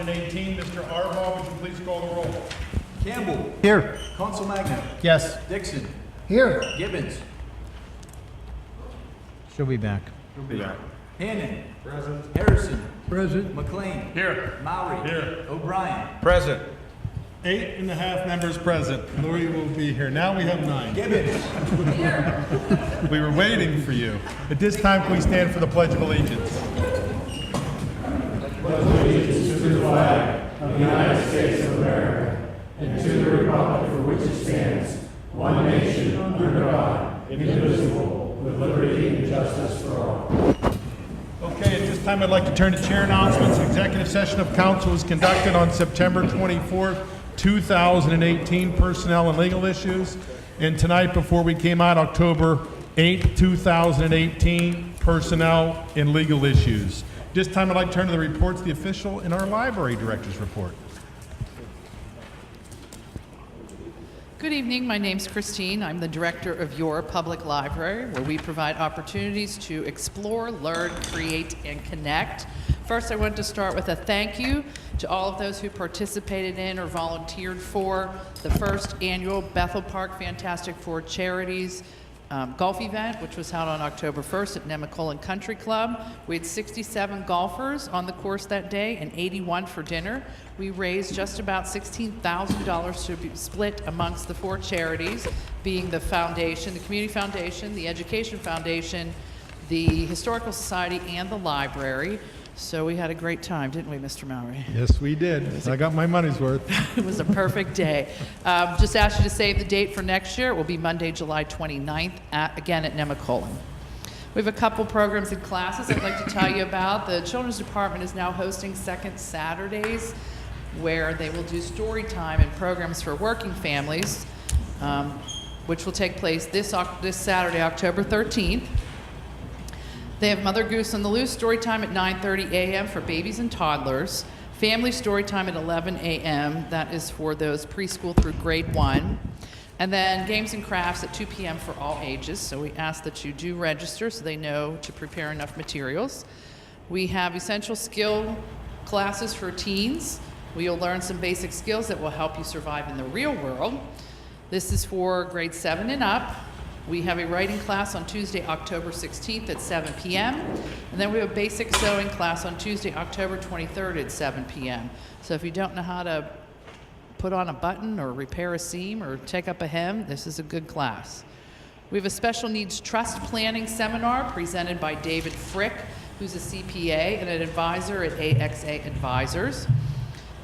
2018. Mr. Arbaugh, would you please call the roll? Campbell. Here. Council Magna. Yes. Dixon. Here. Gibbons. She'll be back. Hannon. Present. Harrison. Present. McLean. Here. Maury. Here. O'Brien. Present. 8.5 members present. Lori will be here. Now we have 9. Gibbons. We were waiting for you. At this time, can we stand for the Pledge of Allegiance? Okay, at this time, I'd like to turn to chair announcements. Executive session of council was conducted on September 24th, 2018, personnel and legal issues. And tonight, before we came out, October 8th, 2018, personnel and legal issues. This time, I'd like to turn to the reports, the official and our library director's report. Good evening. My name's Christine. I'm the director of Your Public Library, where we provide opportunities to explore, learn, create, and connect. First, I want to start with a thank you to all of those who participated in or volunteered for the first annual Bethel Park Fantastic Four Charities golf event, which was held on October 1st at Nemacolin Country Club. We had 67 golfers on the course that day and 81 for dinner. We raised just about $16,000 to be split amongst the 4 charities, being the foundation, the Community Foundation, the Education Foundation, the Historical Society, and the library. So we had a great time, didn't we, Mr. Mowry? Yes, we did. I got my money's worth. It was a perfect day. Just ask you to save the date for next year. It will be Monday, July 29th, again at Nemacolin. We have a couple programs and classes I'd like to tell you about. The Children's Department is now hosting second Saturdays, where they will do story time and programs for working families, which will take place this Saturday, October 13th. They have Mother Goose on the Loose story time at 9:30 a.m. for babies and toddlers. Family story time at 11 a.m. That is for those preschool through grade 1. And then games and crafts at 2 p.m. for all ages. So we ask that you do register so they know to prepare enough materials. We have essential skill classes for teens. We'll learn some basic skills that will help you survive in the real world. This is for grade 7 and up. We have a writing class on Tuesday, October 16th at 7 p.m. And then we have a basic sewing class on Tuesday, October 23rd at 7 p.m. So if you don't know how to put on a button or repair a seam or take up a hem, this is a good class. We have a special needs trust planning seminar presented by David Frick, who's a CPA and an advisor at AXA Advisors.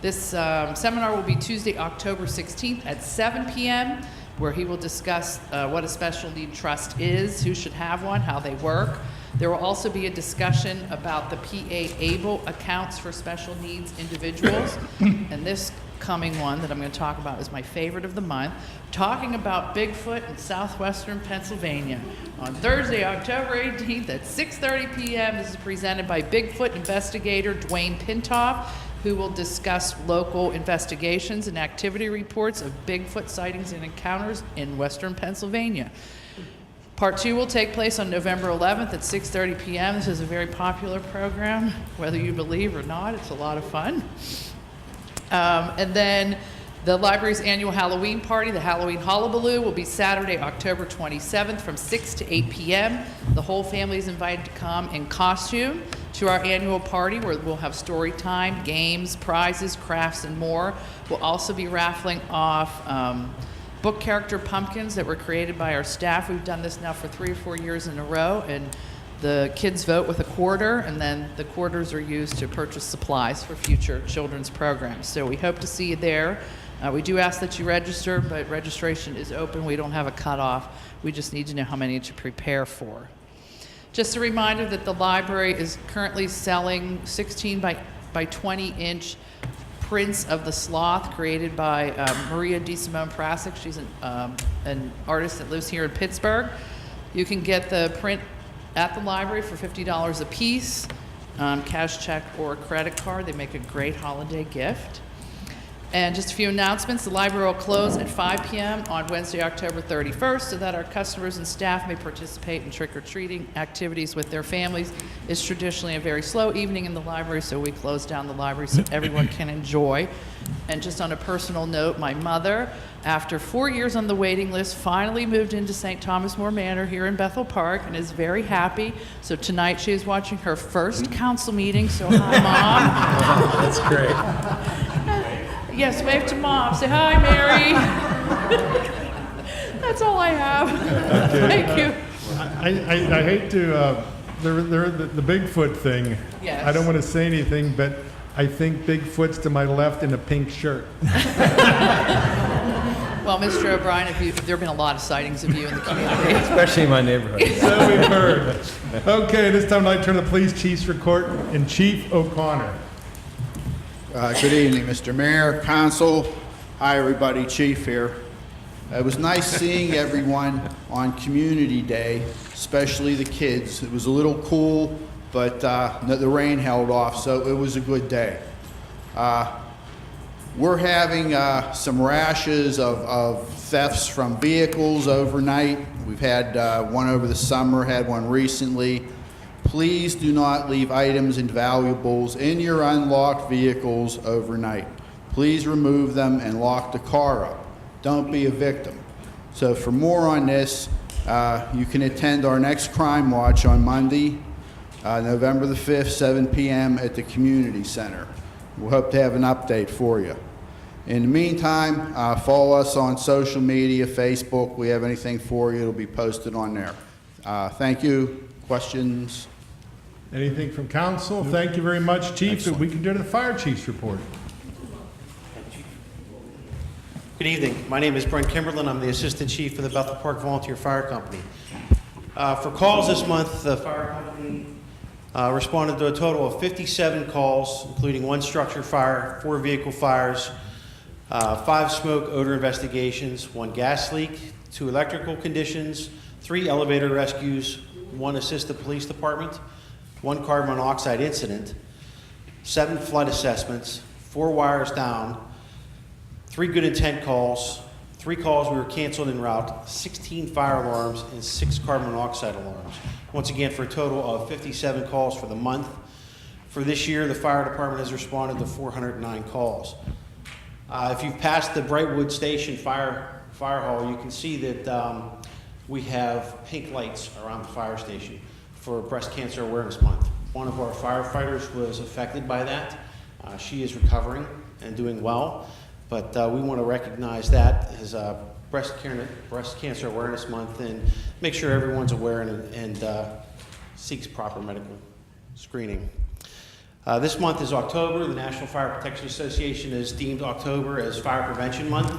This seminar will be Tuesday, October 16th at 7 p.m., where he will discuss what a special need trust is, who should have one, how they work. There will also be a discussion about the PA-ABLE accounts for special needs individuals. And this coming one that I'm going to talk about is my favorite of the month, talking about Bigfoot in southwestern Pennsylvania. On Thursday, October 18th at 6:30 p.m., this is presented by Bigfoot investigator Dwayne Pintoff, who will discuss local investigations and activity reports of Bigfoot sightings and encounters in western Pennsylvania. Part 2 will take place on November 11th at 6:30 p.m. This is a very popular program, whether you believe or not. It's a lot of fun. And then the library's annual Halloween party, the Halloween Hullabaloo, will be Saturday, October 27th from 6 to 8 p.m. The whole family is invited to come in costume to our annual party, where we'll have story time, games, prizes, crafts, and more. We'll also be raffling off book character pumpkins that were created by our staff. We've done this now for 3 or 4 years in a row, and the kids vote with a quarter, and then the quarters are used to purchase supplies for future children's programs. So we hope to see you there. We do ask that you register, but registration is open. We don't have a cutoff. We just need to know how many to prepare for. Just a reminder that the library is currently selling 16 by 20 inch prints of the sloth created by Maria DeSimone Prasic. She's an artist that lives here in Pittsburgh. You can get the print at the library for $50 a piece, cash check or credit card. They make a great holiday gift. And just a few announcements. The library will close at 5 p.m. on Wednesday, October 31st, so that our customers and staff may participate in trick-or-treating activities with their families. It's traditionally a very slow evening in the library, so we close down the library so everyone can enjoy. And just on a personal note, my mother, after 4 years on the waiting list, finally moved into St. Thomas More Manor here in Bethel Park and is very happy. So tonight she is watching her first council meeting, so hi, Mom. That's great. Yes, wave to Mom. Say hi, Mary. That's all I have. Thank you. I hate to, the Bigfoot thing. Yes. I don't want to say anything, but I think Bigfoot's to my left in a pink shirt. Well, Mr. O'Brien, there have been a lot of sightings of you in the community. Especially in my neighborhood. So we've heard. Okay, this time I'd like to turn to the police chief's report and Chief O'Connor. Good evening, Mr. Mayor, Council. Hi, everybody. Chief here. It was nice seeing everyone on Community Day, especially the kids. It was a little cool, but the rain held off, so it was a good day. We're having some rashes of thefts from vehicles overnight. We've had one over the summer, had one recently. Please do not leave items and valuables in your unlocked vehicles overnight. Please remove them and lock the car up. Don't be a victim. So for more on this, you can attend our next Crime Watch on Monday, November the 5th, 7 p.m. at the Community Center. We hope to have an update for you. In the meantime, follow us on social media, Facebook. We have anything for you, it'll be posted on there. Thank you. Questions? Anything from council? Thank you very much, Chief. Excellent. We can go to the fire chief's report. Good evening. My name is Brent Kimberlin. I'm the Assistant Chief for the Bethel Park Volunteer Fire Company. For calls this month, the fire company responded to a total of 57 calls, including 1 structure fire, 4 vehicle fires, 5 smoke odor investigations, 1 gas leak, 2 electrical conditions, 3 elevator rescues, 1 assist the police department, 1 carbon monoxide incident, 7 flood assessments, 4 wires down, 3 good intent calls, 3 calls we were canceled en route, 16 fire alarms, and 6 carbon monoxide alarms. Once again, for a total of 57 calls for the month. For this year, the fire department has responded to 409 calls. If you've passed the Brightwood Station fire hall, you can see that we have pink lights around the fire station for Breast Cancer Awareness Month. One of our firefighters was affected by that. She is recovering and doing well, but we want to recognize that as Breast Cancer Awareness Month and make sure everyone's aware and seeks proper medical screening. This month is October. The National Fire Protection Association has deemed October as Fire Prevention Month.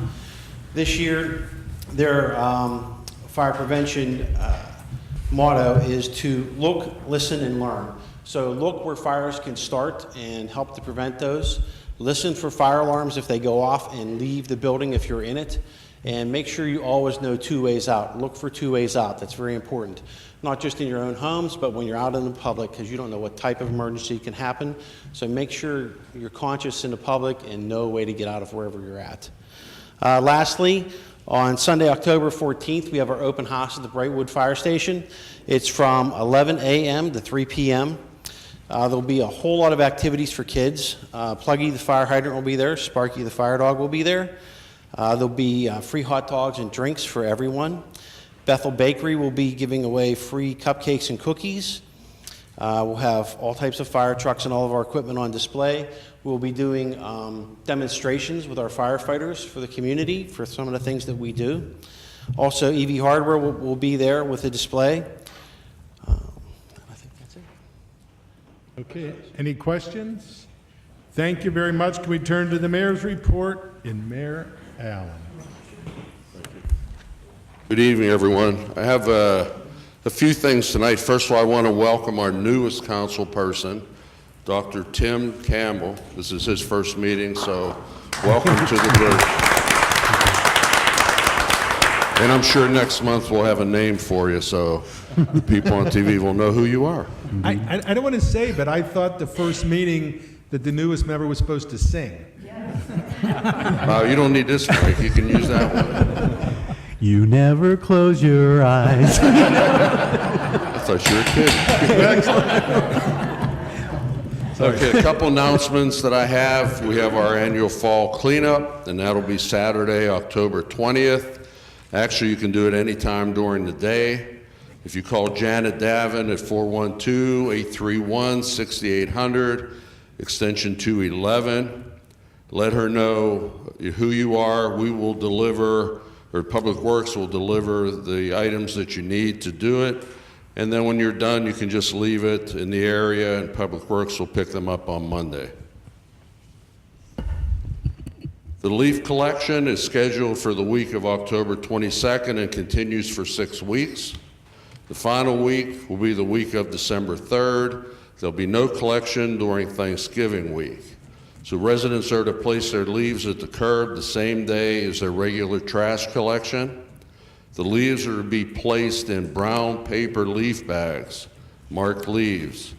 This year, their fire prevention motto is to look, listen, and learn. So look where fires can start and help to prevent those. Listen for fire alarms if they go off and leave the building if you're in it. And make sure you always know 2 ways out. Look for 2 ways out. That's very important. Not just in your own homes, but when you're out in the public, because you don't know what type of emergency can happen. So make sure you're conscious in the public and know a way to get out of wherever you're at. Lastly, on Sunday, October 14th, we have our open house at the Brightwood Fire Station. It's from 11 a.m. to 3 p.m. There'll be a whole lot of activities for kids. Pluggy the fire hydrant will be there. Sparky the fire dog will be there. There'll be free hot dogs and drinks for everyone. Bethel Bakery will be giving away free cupcakes and cookies. We'll have all types of fire trucks and all of our equipment on display. We'll be doing demonstrations with our firefighters for the community for some of the things that we do. Also, EV Hardware will be there with a display. I think that's it. Okay, any questions? Thank you very much. Can we turn to the mayor's report and Mayor Allen? Good evening, everyone. I have a few things tonight. First of all, I want to welcome our newest council person, Dr. Tim Campbell. This is his first meeting, so welcome to the group. And I'm sure next month we'll have a name for you, so the people on TV will know who you are. I don't want to say, but I thought the first meeting that the newest member was supposed to sing. You don't need this mic, you can use that one. You never close your eyes. I thought you were kidding. Okay, a couple announcements that I have. We have our annual fall cleanup, and that'll be Saturday, October 20th. Actually, you can do it anytime during the day. If you call Janet Davin at 412-831-6800, extension 211, let her know who you are. We will deliver, or Public Works will deliver the items that you need to do it. And then when you're done, you can just leave it in the area, and Public Works will pick them up on Monday. The leaf collection is scheduled for the week of October 22nd and continues for 6 weeks. The final week will be the week of December 3rd. There'll be no collection during Thanksgiving week. So residents are to place their leaves at the curb the same day as their regular trash collection. The leaves are to be placed in brown paper leaf bags, marked leaves.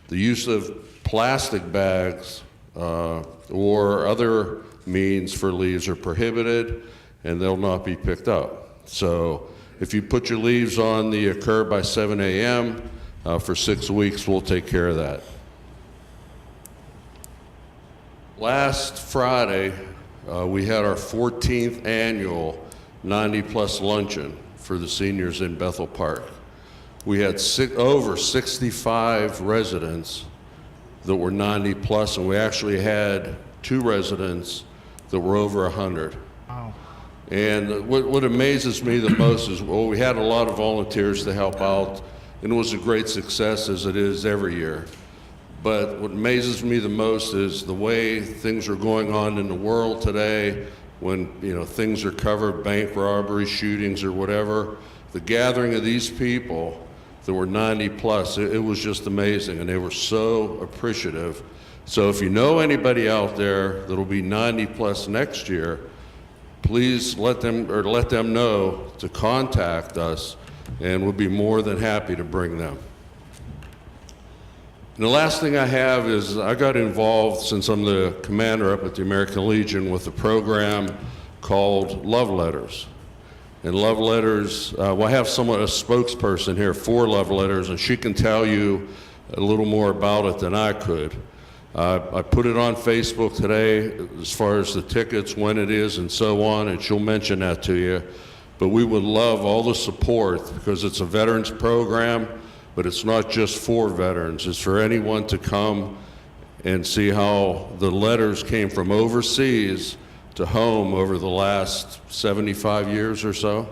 The use of plastic bags or other means for leaves are prohibited, and they'll not be picked up. So if you put your leaves on the curb by 7 a.m. For 6 weeks, we'll take care of that. Last Friday, we had our 14th annual 90-plus luncheon for the seniors in Bethel Park. We had over 65 residents that were 90-plus, and we actually had 2 residents that were over 100. Wow. And what amazes me the most is, well, we had a lot of volunteers to help out, and it was a great success, as it is every year. But what amazes me the most is the way things are going on in the world today, when things are covered, bank robberies, shootings, or whatever. The gathering of these people that were 90 plus, it was just amazing, and they were so appreciative. So if you know anybody out there that'll be 90 plus next year, please let them know to contact us, and we'll be more than happy to bring them. And the last thing I have is I got involved, since I'm the commander up at the American Legion, with a program called Love Letters. And Love Letters, well, I have a spokesperson here for Love Letters, and she can tell you a little more about it than I could. I put it on Facebook today as far as the tickets, when it is, and so on, and she'll mention that to you. But we would love all the support, because it's a veterans program. But it's not just for veterans, it's for anyone to come and see how the letters came from overseas to home over the last 75 years or so.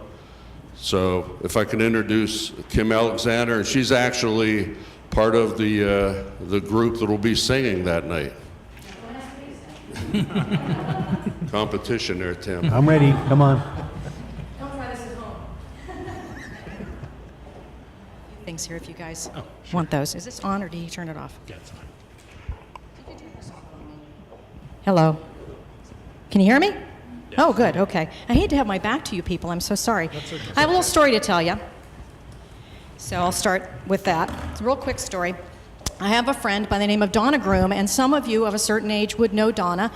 So if I can introduce Kim Alexander, and she's actually part of the group that will be singing that night. Competition there, Tim. I'm ready. Come on. Things here if you guys want those. Is this on or do you turn it off? Yeah, it's fine. Hello. Can you hear me? Oh, good. Okay. I hate to have my back to you people. I'm so sorry. I have a little story to tell you. So I'll start with that. It's a real quick story. I have a friend by the name of Donna Groom, and some of you of a certain age would know Donna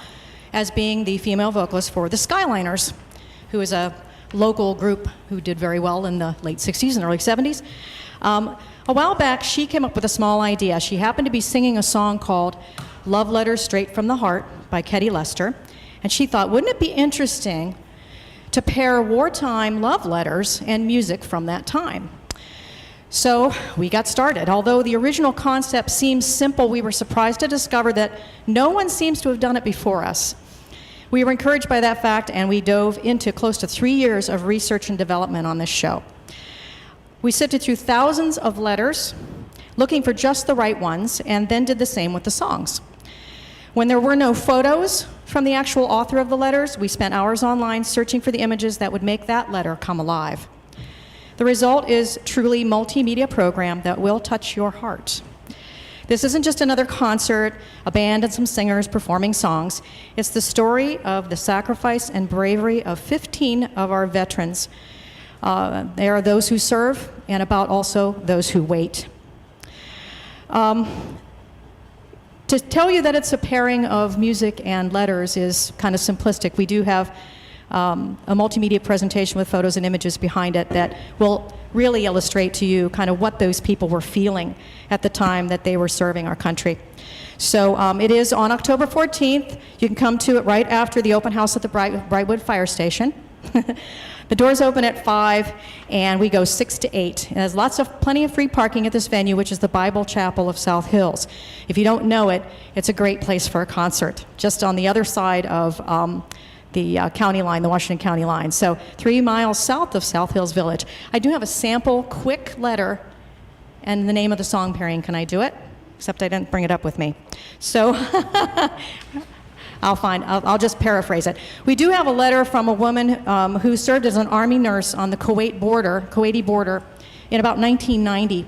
as being the female vocalist for the Skyliners, who is a local group who did very well in the late 60s and early 70s. A while back, she came up with a small idea. She happened to be singing a song called Love Letters Straight from the Heart by Ketty Lester, and she thought, wouldn't it be interesting to pair wartime love letters and music from that time? So we got started. Although the original concept seems simple, we were surprised to discover that no one seems to have done it before us. We were encouraged by that fact, and we dove into close to 3 years of research and development on this show. We sifted through thousands of letters, looking for just the right ones, and then did the same with the songs. When there were no photos from the actual author of the letters, we spent hours online searching for the images that would make that letter come alive. The result is truly multimedia program that will touch your heart. This isn't just another concert, a band and some singers performing songs. It's the story of the sacrifice and bravery of 15 of our veterans. There are those who serve, and about also those who wait. To tell you that it's a pairing of music and letters is kind of simplistic. We do have a multimedia presentation with photos and images behind it that will really illustrate to you kind of what those people were feeling at the time that they were serving our country. So it is on October 14th. You can come to it right after the open house at the Brightwood Fire Station. The doors open at 5, and we go 6 to 8. And there's plenty of free parking at this venue, which is the Bible Chapel of South Hills. If you don't know it, it's a great place for a concert, just on the other side of the county line, the Washington County line. So 3 miles south of South Hills Village. I do have a sample quick letter and the name of the song pairing. Can I do it? Except I didn't bring it up with me. So I'll just paraphrase it. We do have a letter from a woman who served as an Army nurse on the Kuwaiti border in about 1990.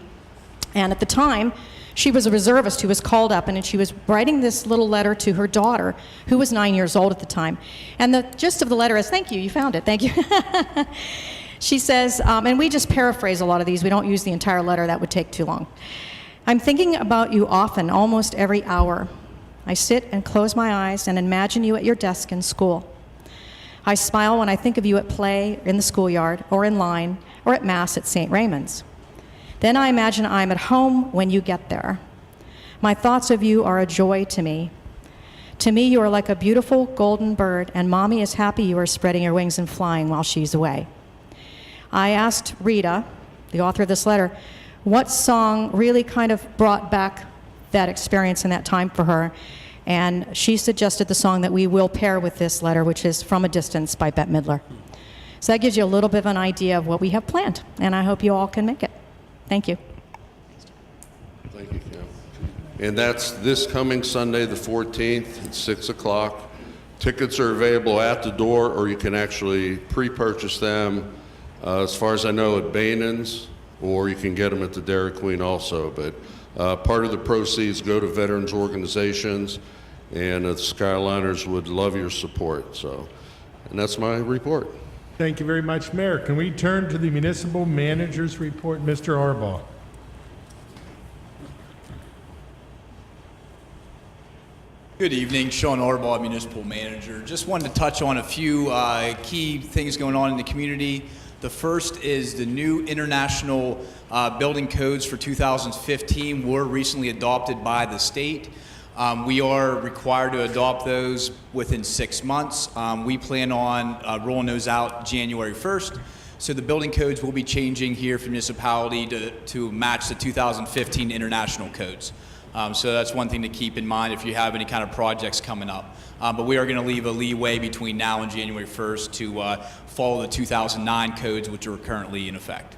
And at the time, she was a reservist who was called up, and she was writing this little letter to her daughter, who was 9 years old at the time. And the gist of the letter is, thank you, you found it, thank you. She says, and we just paraphrase a lot of these, we don't use the entire letter, that would take too long. I'm thinking about you often, almost every hour. I sit and close my eyes and imagine you at your desk in school. I smile when I think of you at play, in the schoolyard, or in line, or at Mass at St. Raymond's. Then I imagine I'm at home when you get there. My thoughts of you are a joy to me. To me, you are like a beautiful golden bird, and Mommy is happy you are spreading your wings and flying while she's away. I asked Rita, the author of this letter, what song really kind of brought back that experience and that time for her, and she suggested the song that we will pair with this letter, which is From a Distance by Bette Midler. So that gives you a little bit of an idea of what we have planned, and I hope you all can make it. Thank you. Thank you, Kim. And that's this coming Sunday, the 14th, at 6 o'clock. Tickets are available at the door, or you can actually pre-purchase them, as far as I know, at Bainan's, or you can get them at the Dairy Queen also. But part of the proceeds go to veterans organizations, and the Skyliners would love your support. So, and that's my report. Thank you very much, Mayor. Can we turn to the municipal manager's report, Mr. Arbaugh? Good evening, Sean Arbaugh, Municipal Manager. Just wanted to touch on a few key things going on in the community. The first is the new international building codes for 2015 were recently adopted by the state. We are required to adopt those within 6 months. We plan on rolling those out January 1st. So the building codes will be changing here for municipality to match the 2015 international codes. So that's one thing to keep in mind if you have any kind of projects coming up. But we are going to leave a leeway between now and January 1st to follow the 2009 codes, which are currently in effect.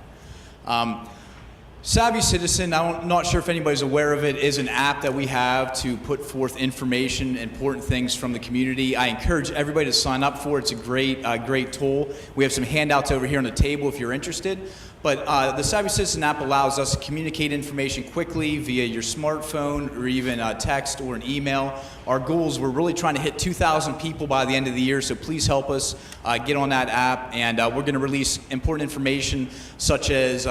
Savvy Citizen, I'm not sure if anybody's aware of it, is an app that we have to put forth information, important things from the community. I encourage everybody to sign up for it. It's a great tool. We have some handouts over here on the table if you're interested. But the Savvy Citizen app allows us to communicate information quickly via your smartphone or even text or an email. Our goals, we're really trying to hit 2,000 people by the end of the year, so please help us get on that app. And we're going to release important information such as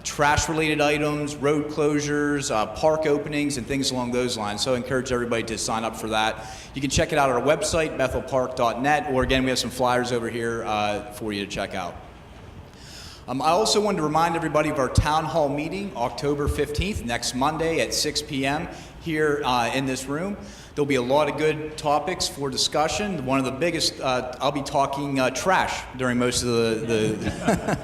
trash-related items, road closures, park openings, and things along those lines. So I encourage everybody to sign up for that. You can check it out at our website, bethelpark.net, or again, we have some flyers over here for you to check out. I also wanted to remind everybody of our town hall meeting, October 15th, next Monday at 6 p.m. here in this room. There'll be a lot of good topics for discussion. One of the biggest, I'll be talking trash during most of the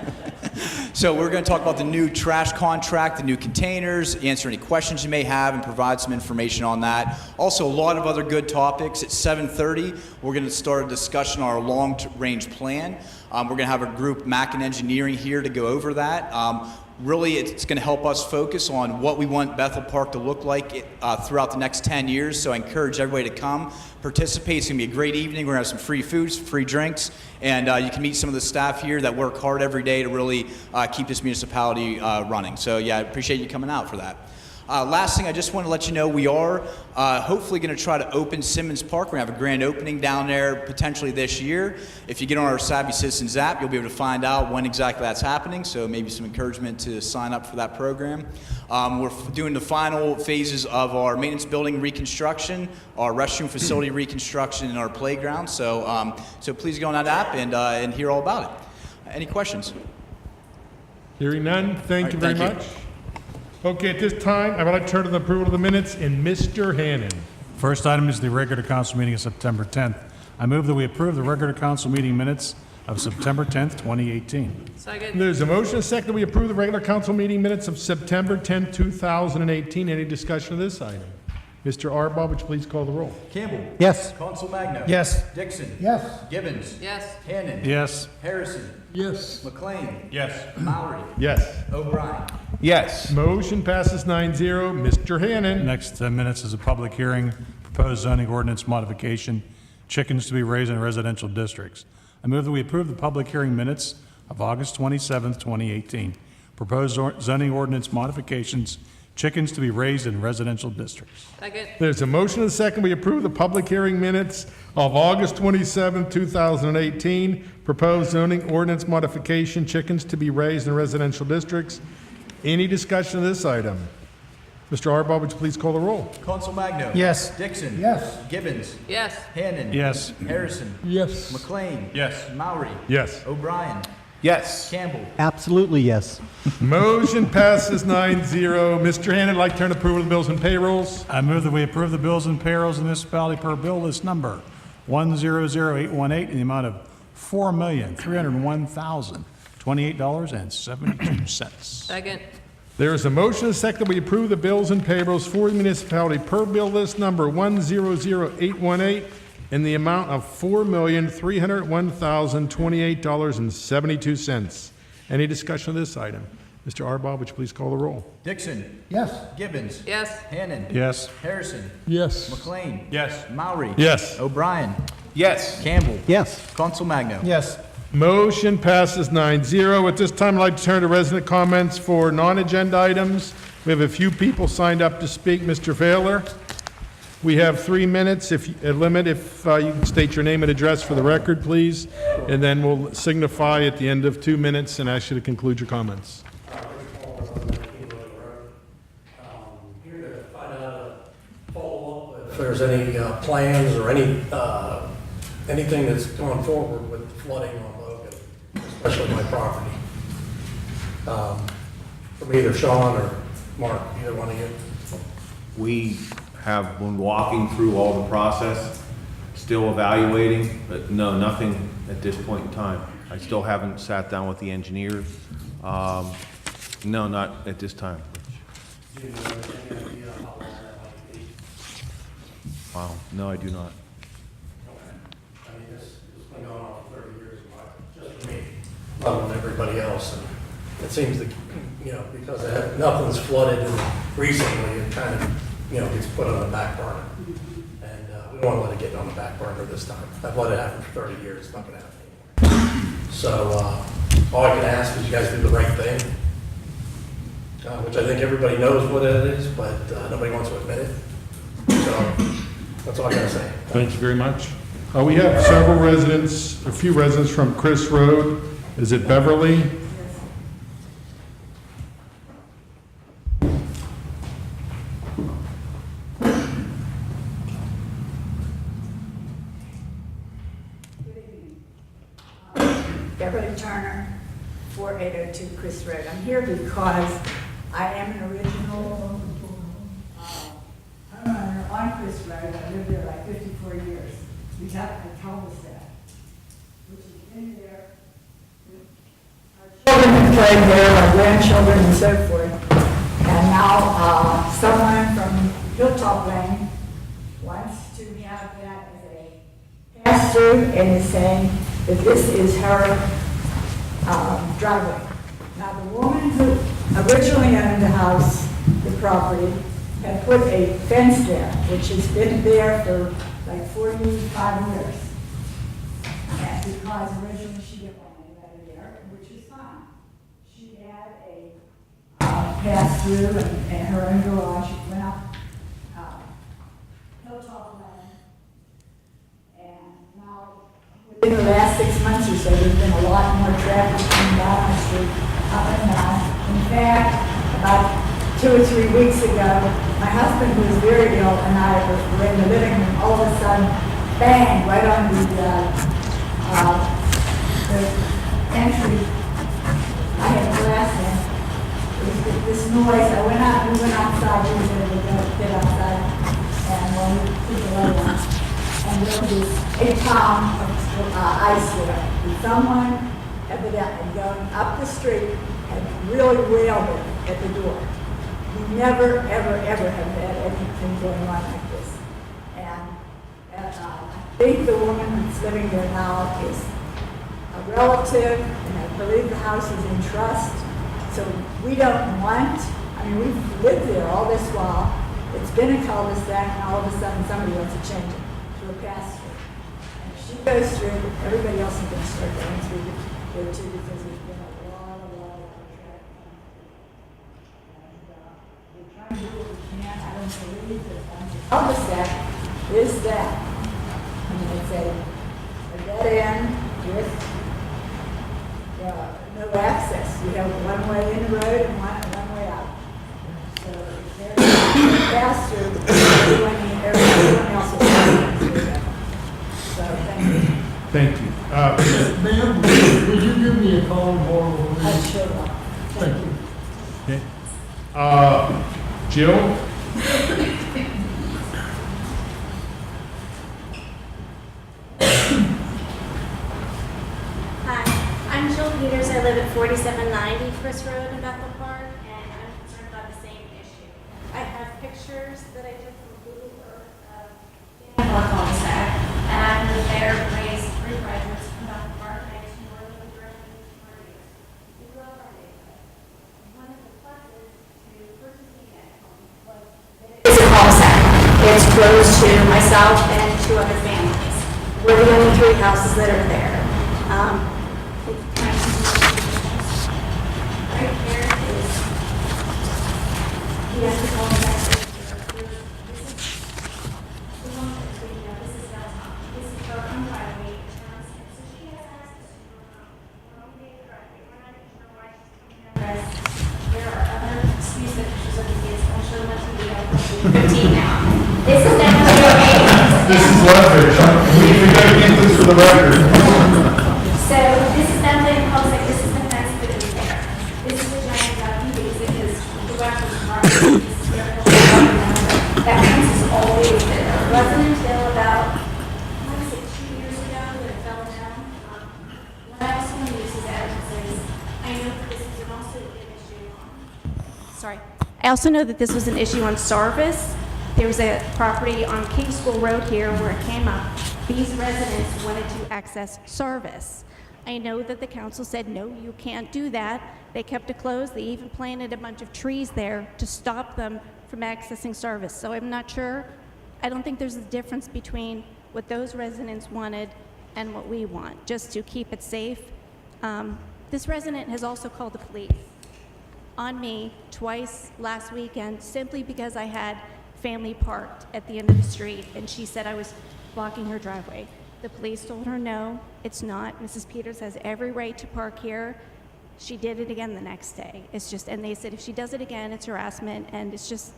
So we're going to talk about the new trash contract, the new containers, answer any questions you may have, and provide some information on that. Also, a lot of other good topics. At 7:30, we're going to start a discussion on our long-range plan. We're going to have a group, Mackin Engineering, here to go over that. Really, it's going to help us focus on what we want Bethel Park to look like throughout the next 10 years. So I encourage everybody to come, participate. It's going to be a great evening. We're going to have some free foods, free drinks, and you can meet some of the staff here that work hard every day to really keep this municipality running. So yeah, I appreciate you coming out for that. Last thing, I just want to let you know we are hopefully going to try to open Simmons Park. We're going to have a grand opening down there potentially this year. If you get on our Savvy Citizens app, you'll be able to find out when exactly that's happening, so maybe some encouragement to sign up for that program. We're doing the final phases of our maintenance building reconstruction, our restroom facility reconstruction, and our playground, so please go on that app and hear all about it. Any questions? Hearing none, thank you All very right, thank much. Okay, at this time, I would like to turn to the approval of the minutes, and Mr. Hannan. First item is the regular council meeting of September 10th. I move that we approve the regular council meeting minutes of September 10th, 2018. There's a motion, a second, that we approve the regular council meeting minutes of September 10th, 2018. Any discussion of this item? Mr. Arbaugh, would you please call the roll? Campbell. Yes. Council Magno. Yes. Dixon. Yes. Gibbons. Yes. Hannan. Yes. Harrison. Yes. McLean. Yes. Maury. Yes. O'Brien. Yes. Motion passes 9-0. Mr. Hannan. Next minutes is a public hearing, proposed zoning ordinance modification, chickens to be raised in residential districts. I move that we approve the public hearing minutes of August 27th, 2018. Proposed zoning ordinance modifications, chickens to be raised in residential districts. There's a motion, and a second, we approve the public hearing minutes of August 27th, 2018. Proposed zoning ordinance modification, chickens to be raised in residential districts. Any discussion of this item? Mr. Arbaugh, would you please call the roll? Council Magno. Yes. Dixon. Yes. Gibbons. Yes. Hannan. Yes. Harrison. Yes. McLean. Yes. Maury. Yes. O'Brien. Yes. Campbell. Absolutely yes. Motion passes 9-0. Mr. Hannan, I'd like to turn to approval of the bills and payrolls. I move that we approve the bills and payrolls of the municipality per bill list number 100818 in the amount of $4,301,028.72. Second. There is a motion, and a second, that we approve the bills and payrolls for the municipality per bill list number 100818 in the amount of $4,301,028.72. Any discussion of this item? Mr. Arbaugh, would you please call the roll? Dixon. Yes. Gibbons. Yes. Hannan. Yes. Harrison. Yes. McLean. Yes. Maury. Yes. O'Brien. Yes. Campbell. Yes. Council Magno. Yes. Motion passes 9-0. At this time, I'd like to turn to resident comments for non-agenda items. We have a few people signed up to speak. Mr. Failer, we have 3 minutes. If you can state your name and address for the record, please, and then we'll signify at the end of 2 minutes and ask you to conclude your comments. Here to find out, follow up if there's any plans or anything that's going forward with the flooding on Logan, especially my property. From either Sean or Mark, either one of you. We have been walking through all the process, still evaluating, but no, nothing at this point in time. I still haven't sat down with the engineers. No, not at this time. Do you have any idea how long that might be? Wow, no, I do not. I mean, this has been going on for 30 years, just for me, let alone everybody else. And it seems that, because nothing's flooded recently, it kind of, gets put on the back burner. And we don't want to let it get on the back burner this time. I've let it happen for 30 years, it's not going to happen anymore. So all I can ask is you guys do the right thing, which I think everybody knows what it is, but nobody wants to admit it. So that's all I got to say. Thank you very much. We have a few residents from Chris Road. Is it Beverly? Beverly Turner, 4802 Chris Road. I'm here because I am an original homeowner on Chris Road. I lived there like 54 years. We have a cul-de-sac, which has been there. Our children have played there, our grandchildren and so forth. And now someone from Hilltop Lane wants to have that as a pass-through and is saying that this is her driveway. Now, the woman who originally owned the house, the property, had put a fence there, which has been there for like 45 years. And because originally she didn't want anybody there, which is fine. She had a passed through and her own garage went up Hilltop Lane. And now, within the last 6 months or so, there's been a lot more traffic coming down the street, up and down. In fact, about 2 or 3 weeks ago, my husband was very ill and I were in the living room. All of a sudden, bang, right on the entry. I had glass in. This noise, we went outside, we were going to get outside, and when we put the light on, and there was a pound of ice there. And someone, evidently going up the street, had really railed it at the door. We never, ever, ever have had anything going on like this. And I think the woman that's living there now is a relative, and I believe the house is in trust. So we don't want, we've lived there all this while. It's been a cul-de-sac, and all of a sudden somebody wants to change it to a pass-through. And if she goes through, everybody else is going to start going through there too, because there's been a lot of traffic. And we're trying to do what we can. I don't believe that cul-de-sac is that. It's a dead end with no access. You have one way in the road and one way out. So if there's pass through, everyone else is going through that. So thank you. Thank you. Ma'am, would you give me a call tomorrow? I sure will. Thank you. Okay. Jill? I'm Jill Peters. I live at 4790 Chris Road in Bethel Park, and I'm concerned about the same issue. I have pictures that I took from Google Earth of the cul-de-sac, and I've lived there, raised 3 graduates from Bethel Park, and I used to work with the director for years. We love our neighborhood. One of the pluses to purchasing that home was that it's a cul-de-sac. It's close to myself and 2 other families. We're the only 3 houses that are there. Right here is, yes, the cul-de-sac. This is the one that's leading up. This is downtown. This is her own driveway. So she has access to her home. We're on the driveway. We're not even sure why she's coming down. There are other excuse that she's looking at. I'll show them on TV. I'm 15 now. This is downtown. This is leverage. We gotta get this for the record. So this is definitely a cul-de-sac. This is the fence that is there. This is the giant ducky because the weapons are that fence is always there. It wasn't until about, I want to say 2 years ago that it fell down. What I also want to use as evidence is, I know that this is also an issue on, sorry. I also know that this was an issue on Sarvis. There was a property on King School Road here where it came up. These residents wanted to access Sarvis. I know that the council said, no, you can't do that. They kept it closed. They even planted a bunch of trees there to stop them from accessing Sarvis. So I'm not sure. I don't think there's a difference between what those residents wanted and what we want, just to keep it safe. This resident has also called the police on me twice last weekend simply because I had family parked at the end of the street, and she said I was blocking her driveway. The police told her, no, it's not. Mrs. Peters has every right to park here. She did it again the next day. It's just, and they said if she does it again, it's harassment, and it's just,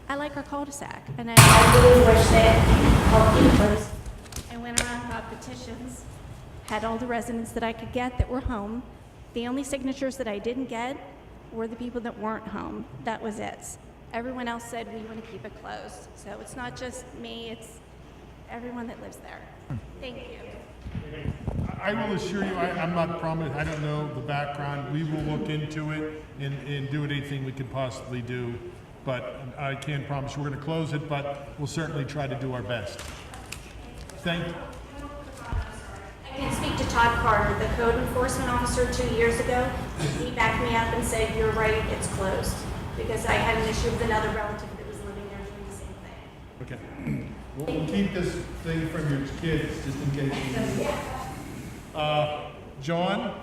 I like our cul-de-sac, and I really wish that all keepers. I went around, got petitions, had all the residents that I could get that were home. The only signatures that I didn't get were the people that weren't home. That was it. Everyone else said we want to keep it closed. So it's not just me, it's everyone that lives there. Thank you. I will assure you, I'm not promising, I don't know the background. We will look into it and do anything we can possibly do. But I can't promise we're going to close it, but we'll certainly try to do our best. Thank you. I can speak to Todd Carter, the code enforcement officer 2 years ago. He backed me up and said, you're right, it's closed. Because I had an issue with another relative that was living there doing the same thing. Okay. We'll keep this thing from your kids, just in case. John?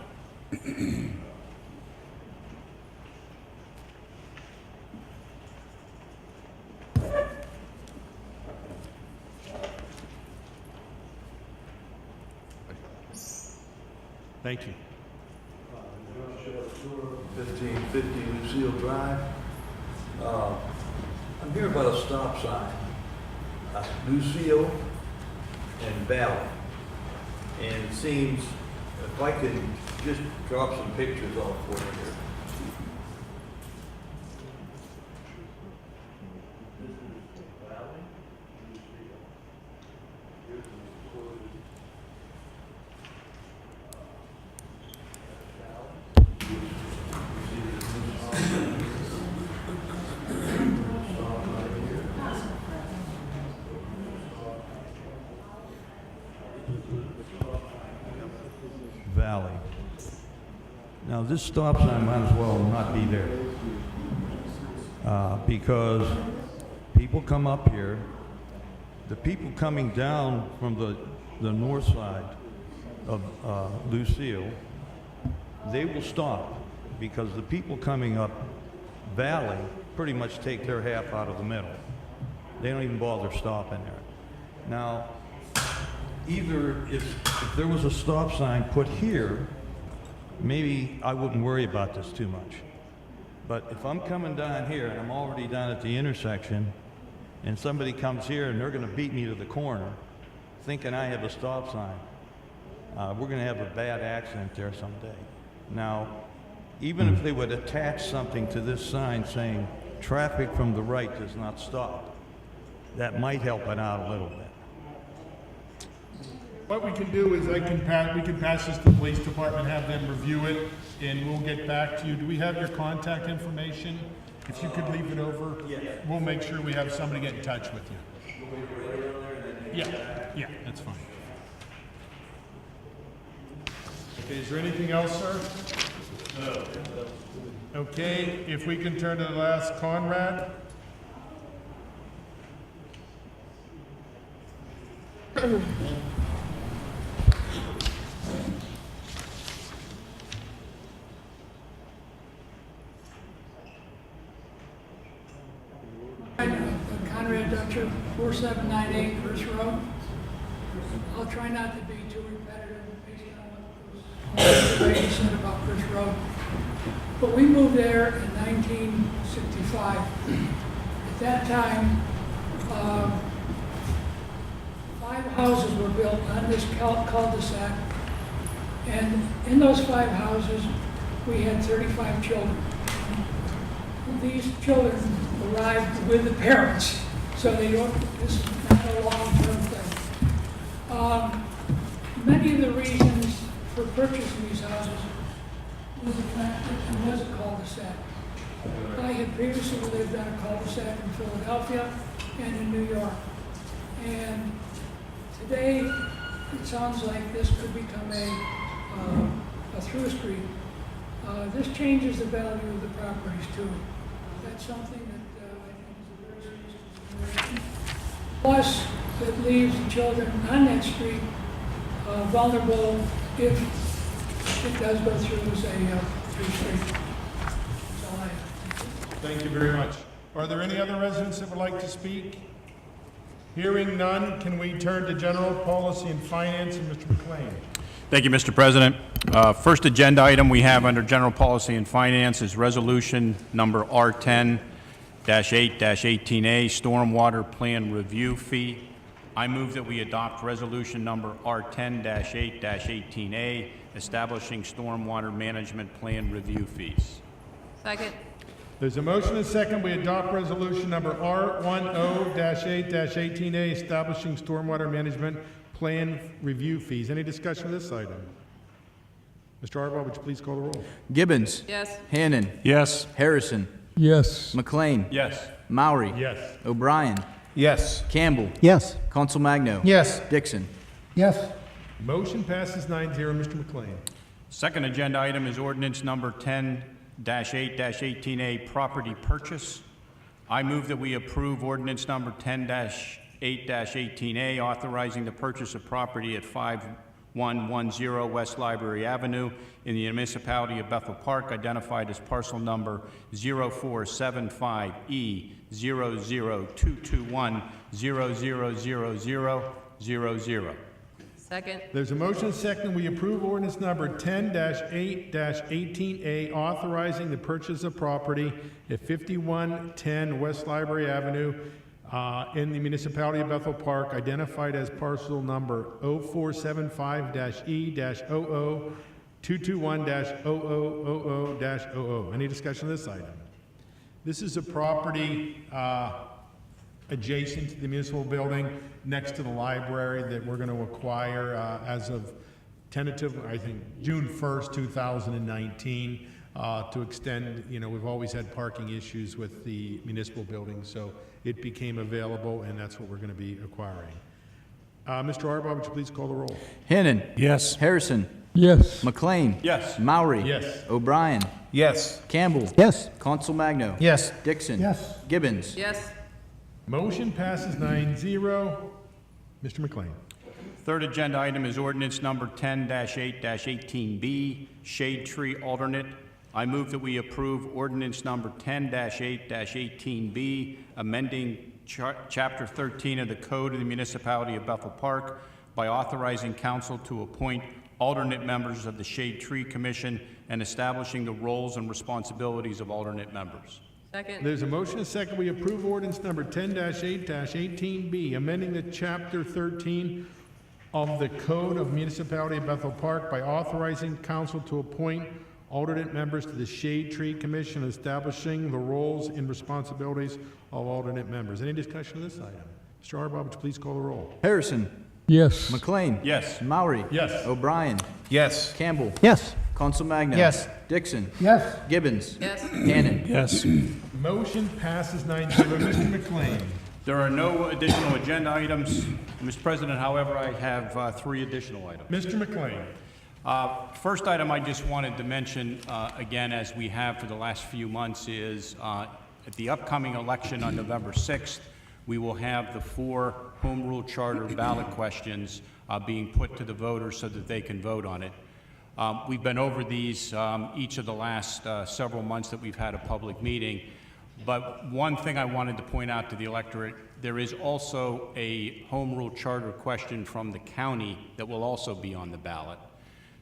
Thank you. 1550 Lucille Drive. I'm here about a stop sign, Lucille and Valley. And it seems, if I could just drop some pictures off for you here. Valley. Now, this stop sign might as well not be there because people come up here. The people coming down from the north side of Lucille, they will stop because the people coming up Valley pretty much take their half out of the middle. They don't even bother stopping there. Now, either if there was a stop sign put here, maybe I wouldn't worry about this too much. But if I'm coming down here and I'm already down at the intersection and somebody comes here and they're going to beat me to the corner thinking I have a stop sign, we're going to have a bad accident there someday. Now, even if they would attach something to this sign saying traffic from the right does not stop, that might help it out a little bit. What we can do is we can pass this to the police department, have them review it, and we'll get back to you. Do we have your contact information? If you could leave it over, we'll make sure we have somebody get in touch with you. Yeah, that's fine. Okay, is there anything else, sir? No. Okay, if we can turn to the last, Conrad. Conrad Dutcher, 4798 Chris Road. I'll try not to be too repetitive based on what was said about Chris Road. But we moved there in 1965. At that time, 5 houses were built on this cul-de-sac. And in those 5 houses, we had 35 children. These children arrived with the parents, so they don't, this is not a long-term thing. Many of the reasons for purchasing these houses was the fact that it was a cul-de-sac. I had previously lived on a cul-de-sac in Philadelphia and in New York. And today, it sounds like this could become a through street. This changes the value of the properties too. That's something that I think is a very serious consideration. Plus, it leaves the children on that street vulnerable if it does go through as a through street. That's all I have. Thank you very much. Are there any other residents that would like to speak? Hearing none, can we turn to General Policy and Finance and Mr. McLean? Thank you, Mr. President. First agenda item we have under General Policy and Finance is Resolution Number R10-8-18A, Stormwater Plan Review Fee. I move that we adopt Resolution Number R10-8-18A, establishing Stormwater Management Plan Review Fees. Second. There's a motion and a second. We adopt resolution number R10-8-18A, establishing stormwater management plan review fees. Any discussion of this item? Mr. Arbaugh, would you please call the roll? Gibbons. Yes. Hannon. Yes. Harrison. Yes. McLean. Yes. Maury. Yes. O'Brien. Yes. Campbell. Yes. Consul-Magno. Yes. Dixon. Yes. Motion passes 9-0. Mr. McLean. Second agenda item is ordinance number 10-8-18A, property purchase. I move that we approve ordinance number 10-8-18A, authorizing the purchase of property at 5110 West Library Avenue in the municipality of Bethel Park, identified as parcel number 0475E00221000000. Second. There's a motion and second. We approve ordinance number 10-8-18A, authorizing the purchase of property at 5110 West Library Avenue in the municipality of Bethel Park, identified as parcel number 0475-E-00-221-0000-00. Any discussion of this item? This is a property adjacent to the municipal building, next to the library, that we're going to acquire as of tentative, I think, June 1st, 2019, to extend. We've always had parking issues with the municipal building, so it became available, and that's what we're going to be acquiring. Mr. Arbaugh, would you please call the roll? Hannon. Yes. Harrison. Yes. McLean. Yes. Maury. Yes. O'Brien. Yes. Campbell. Yes. Consul Magno. Yes. Dixon. Yes. Gibbons. Yes. Motion passes 9-0. Mr. McLean. Third agenda item is ordinance number 10-8-18B, Shade Tree Alternate. I move that we approve ordinance number 10-8-18B, amending Chapter 13 of the Code of the Municipality of Bethel Park by authorizing council to appoint alternate members of the Shade Tree Commission and establishing the roles and responsibilities of alternate members. Second. There's a motion and second. We approve ordinance number 10-8-18B, amending the Chapter 13 of the Code of Municipality of Bethel Park by authorizing council to appoint alternate members to the Shade Tree Commission, establishing the roles and responsibilities of alternate members. Any discussion of this item? Mr. Arbaugh, would you please call the roll? Harrison. Yes. McLean. Yes. Maury. Yes. O'Brien. Yes. Campbell. Yes. Consul Magno. Yes. Dixon. Yes. Gibbons. Yes. Hannon. Yes. Motion passes 9-0. Mr. McLean. There are no additional agenda items. Mr. President, however, I have three additional items. Mr. McLean. First item I just wanted to mention, again, as we have for the last few months, is at the upcoming election on November 6th, we will have the 4 Home Rule Charter ballot questions being put to the voters so that they can vote on it. We've been over these each of the last several months that we've had a public meeting. But one thing I wanted to point out to the electorate, there is also a Home Rule Charter question from the county that will also be on the ballot.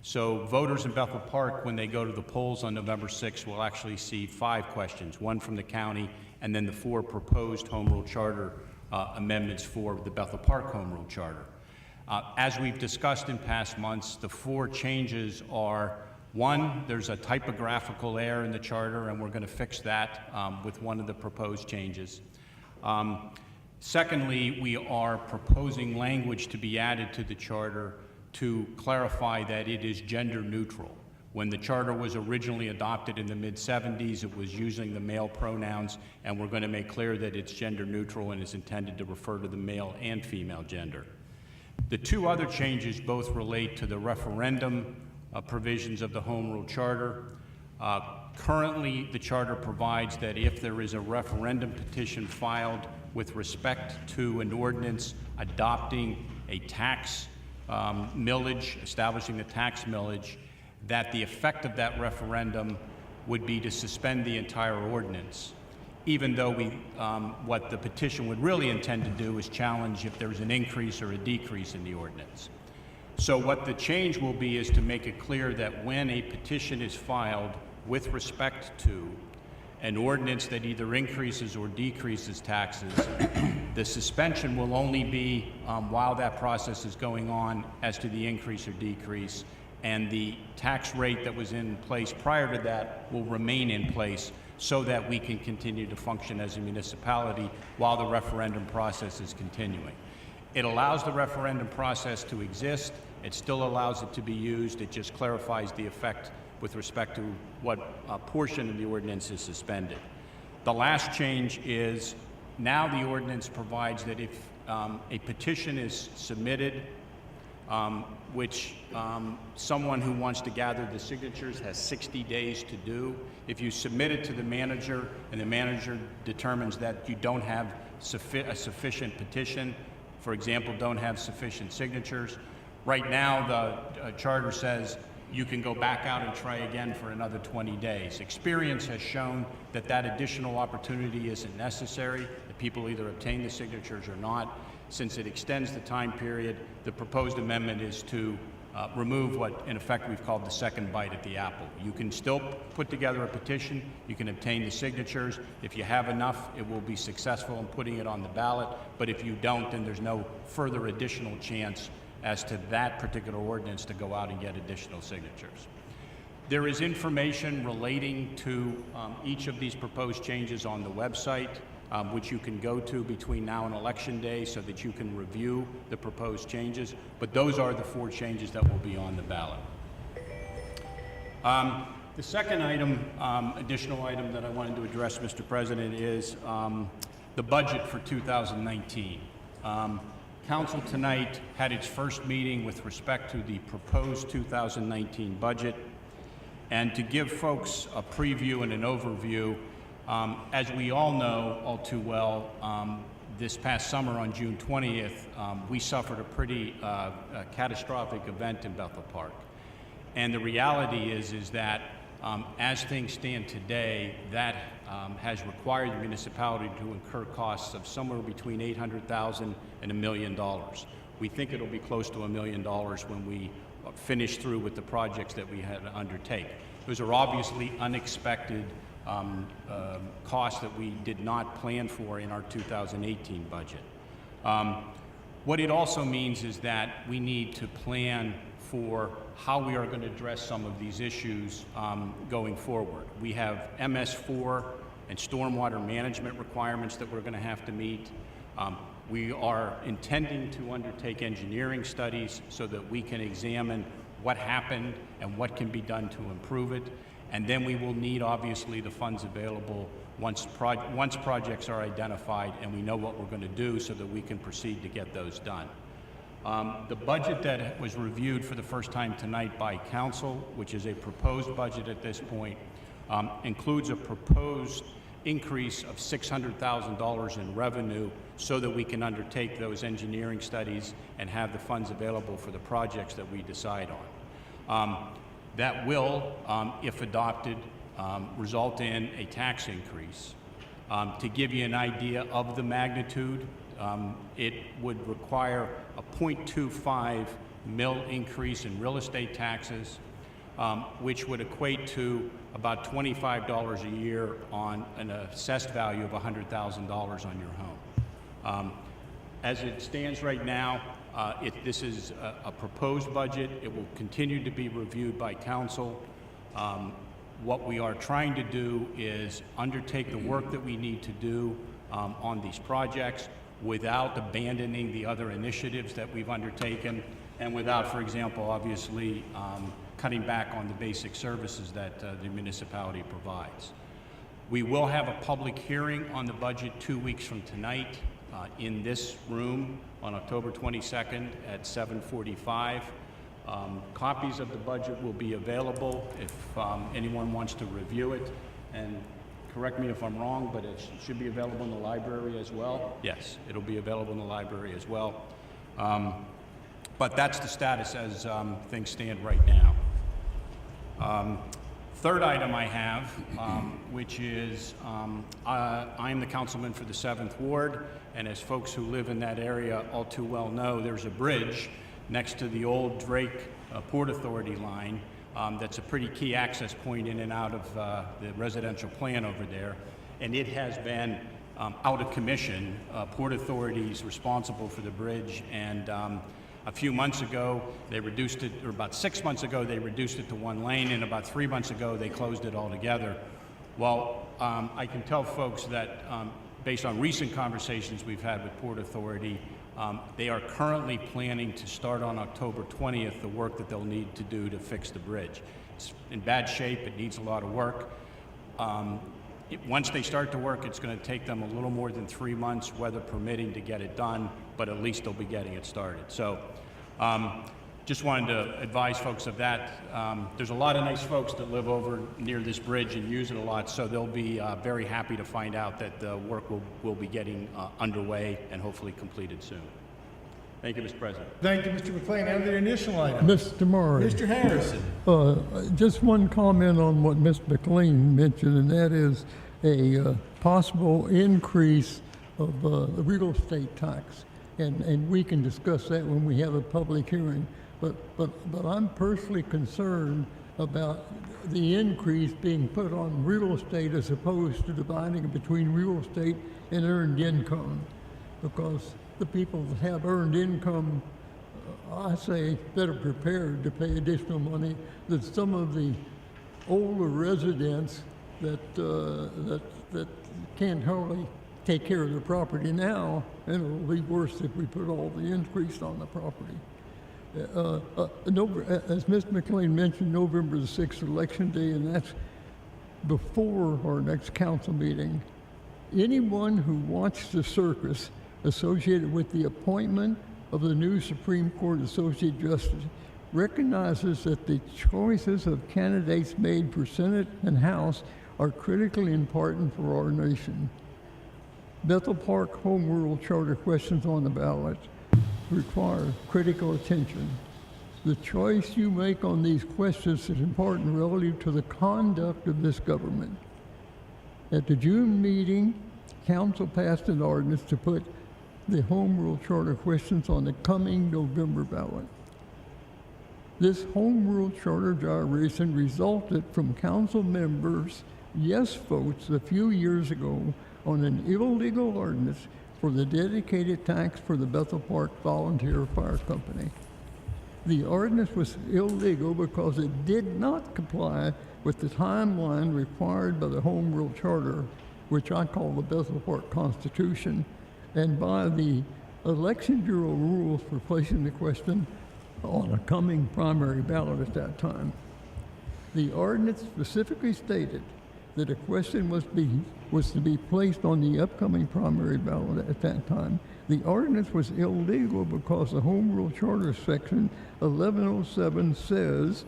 So voters in Bethel Park, when they go to the polls on November 6th, will actually see 5 questions, one from the county, and then the 4 proposed Home Rule Charter amendments for the Bethel Park Home Rule Charter. As we've discussed in past months, the 4 changes are: 1, there's a typographical error in the charter, and we're going to fix that with one of the proposed changes. Secondly, we are proposing language to be added to the charter to clarify that it is gender neutral. When the charter was originally adopted in the mid-70s, it was using the male pronouns, and we're going to make clear that it's gender neutral and is intended to refer to the male and female gender. The 2 other changes both relate to the referendum provisions of the Home Rule Charter. Currently, the charter provides that if there is a referendum petition filed with respect to an ordinance adopting a tax millage, establishing the tax millage, that the effect of that referendum would be to suspend the entire ordinance, even though what the petition would really intend to do is challenge if there's an increase or a decrease in the ordinance. So what the change will be is to make it clear that when a petition is filed with respect to an ordinance that either increases or decreases taxes, the suspension will only be while that process is going on as to the increase or decrease, and the tax rate that was in place prior to that will remain in place so that we can continue to function as a municipality while the referendum process is continuing. It allows the referendum process to exist. It still allows it to be used. It just clarifies the effect with respect to what portion of the ordinance is suspended. The last change is now the ordinance provides that if a petition is submitted, which someone who wants to gather the signatures has 60 days to do. If you submit it to the manager and the manager determines that you don't have a sufficient petition, for example, don't have sufficient signatures, right now the charter says you can go back out and try again for another 20 days. Experience has shown that that additional opportunity isn't necessary, that people either obtain the signatures or not. since it extends the time period, the proposed amendment is to remove what, in effect, we've called the second bite at the apple. You can still put together a petition, you can obtain the signatures. If you have enough, it will be successful in putting it on the ballot, but if you don't, then there's no further additional chance as to that particular ordinance to go out and get additional signatures. There is information relating to each of these proposed changes on the website, which you can go to between now and Election Day so that you can review the proposed changes. But those are the 4 changes that will be on the ballot. The second item, additional item that I wanted to address, Mr. President, is the budget for 2019. Council tonight had its first meeting with respect to the proposed 2019 budget. And to give folks a preview and an overview, as we all know all too well, this past summer on June 20th, we suffered a pretty catastrophic event in Bethel Park. And the reality is that as things stand today, that has required the municipality to incur costs of somewhere between $800,000 and $1 million. We think it'll be close to $1 million when we finish through with the projects that we had to undertake. Those are obviously unexpected costs that we did not plan for in our 2018 budget. What it also means is that we need to plan for how we are going to address some of these issues going forward. We have MS4 and stormwater management requirements that we're going to have to meet. We are intending to undertake engineering studies so that we can examine what happened and what can be done to improve it. And then we will need, obviously, the funds available once projects are identified and we know what we're going to do so that we can proceed to get those done. The budget that was reviewed for the first time tonight by Council, which is a proposed budget at this point, includes a proposed increase of $600,000 in revenue so that we can undertake those engineering studies and have the funds available for the projects that we decide on. That will, if adopted, result in a tax increase. To give you an idea of the magnitude, it would require a 0.25 mil increase in real estate taxes, which would equate to about $25 a year on an assessed value of $100,000 on your home. As it stands right now, this is a proposed budget. It will continue to be reviewed by Council. What we are trying to do is undertake the work that we need to do on these projects without abandoning the other initiatives that we've undertaken and without, for example, obviously cutting back on the basic services that the municipality provides. We will have a public hearing on the budget 2 weeks from tonight in this room on October 22nd at 7:45. Copies of the budget will be available if anyone wants to review it. And correct me if I'm wrong, but it should be available in the library as well. Yes, it'll be available in the library as well. But that's the status as things stand right now. Third item I have, which is I'm the councilman for the 7th Ward, and as folks who live in that area all too well know, there's a bridge next to the old Drake Port Authority line that's a pretty key access point in and out of the residential plan over there, and it has been out of commission. Port Authority is responsible for the bridge, and a few months ago, they reduced it, or about 6 months ago, they reduced it to 1 lane, and about 3 months ago, they closed it altogether. Well, I can tell folks that based on recent conversations we've had with Port Authority, they are currently planning to start on October 20th the work that they'll need to do to fix the bridge. It's in bad shape, it needs a lot of work. Once they start to work, it's going to take them a little more than 3 months, weather permitting, to get it done, but at least they'll be getting it started. So just wanted to advise folks of that. There's a lot of nice folks that live over near this bridge and use it a lot, so they'll be very happy to find out that the work will be getting underway and hopefully completed soon. Thank you, Mr. President. Thank you, Mr. McLean. And the initial item. Mr. Murray. Mr. Harrison. Just one comment on what Mr. McLean mentioned, and that is a possible increase of the real estate tax. and we can discuss that when we have a public hearing. But I'm personally concerned about the increase being put on real estate as opposed to dividing it between real estate and earned income. Because the people that have earned income, I say, better prepared to pay additional money than some of the older residents that can't hardly take care of their property now, and it'll be worse if we put all the increase on the property. As Mr. McLean mentioned, November the 6th, Election Day, and that's before our next council meeting. Anyone who watched the circus associated with the appointment of the new Supreme Court Associate Justice recognizes that the choices of candidates made for Senate and House are critically important for our nation. Bethel Park Home Rule Charter questions on the ballot require critical attention. The choice you make on these questions is important relative to the conduct of this government. At the June meeting, Council passed an ordinance to put the Home Rule Charter questions on the coming November ballot. This Home Rule Charter gyration resulted from Council members' yes votes a few years ago on an illegal ordinance for the dedicated tax for the Bethel Park Volunteer Fire Company. The ordinance was illegal because it did not comply with the timeline required by the Home Rule Charter, which I call the Bethel Park Constitution, and by the Election Bureau rules for placing the question on a coming primary ballot at that time. The ordinance specifically stated that a question was to be placed on the upcoming primary ballot at that time. The ordinance was illegal because the Home Rule Charter section 1107 says,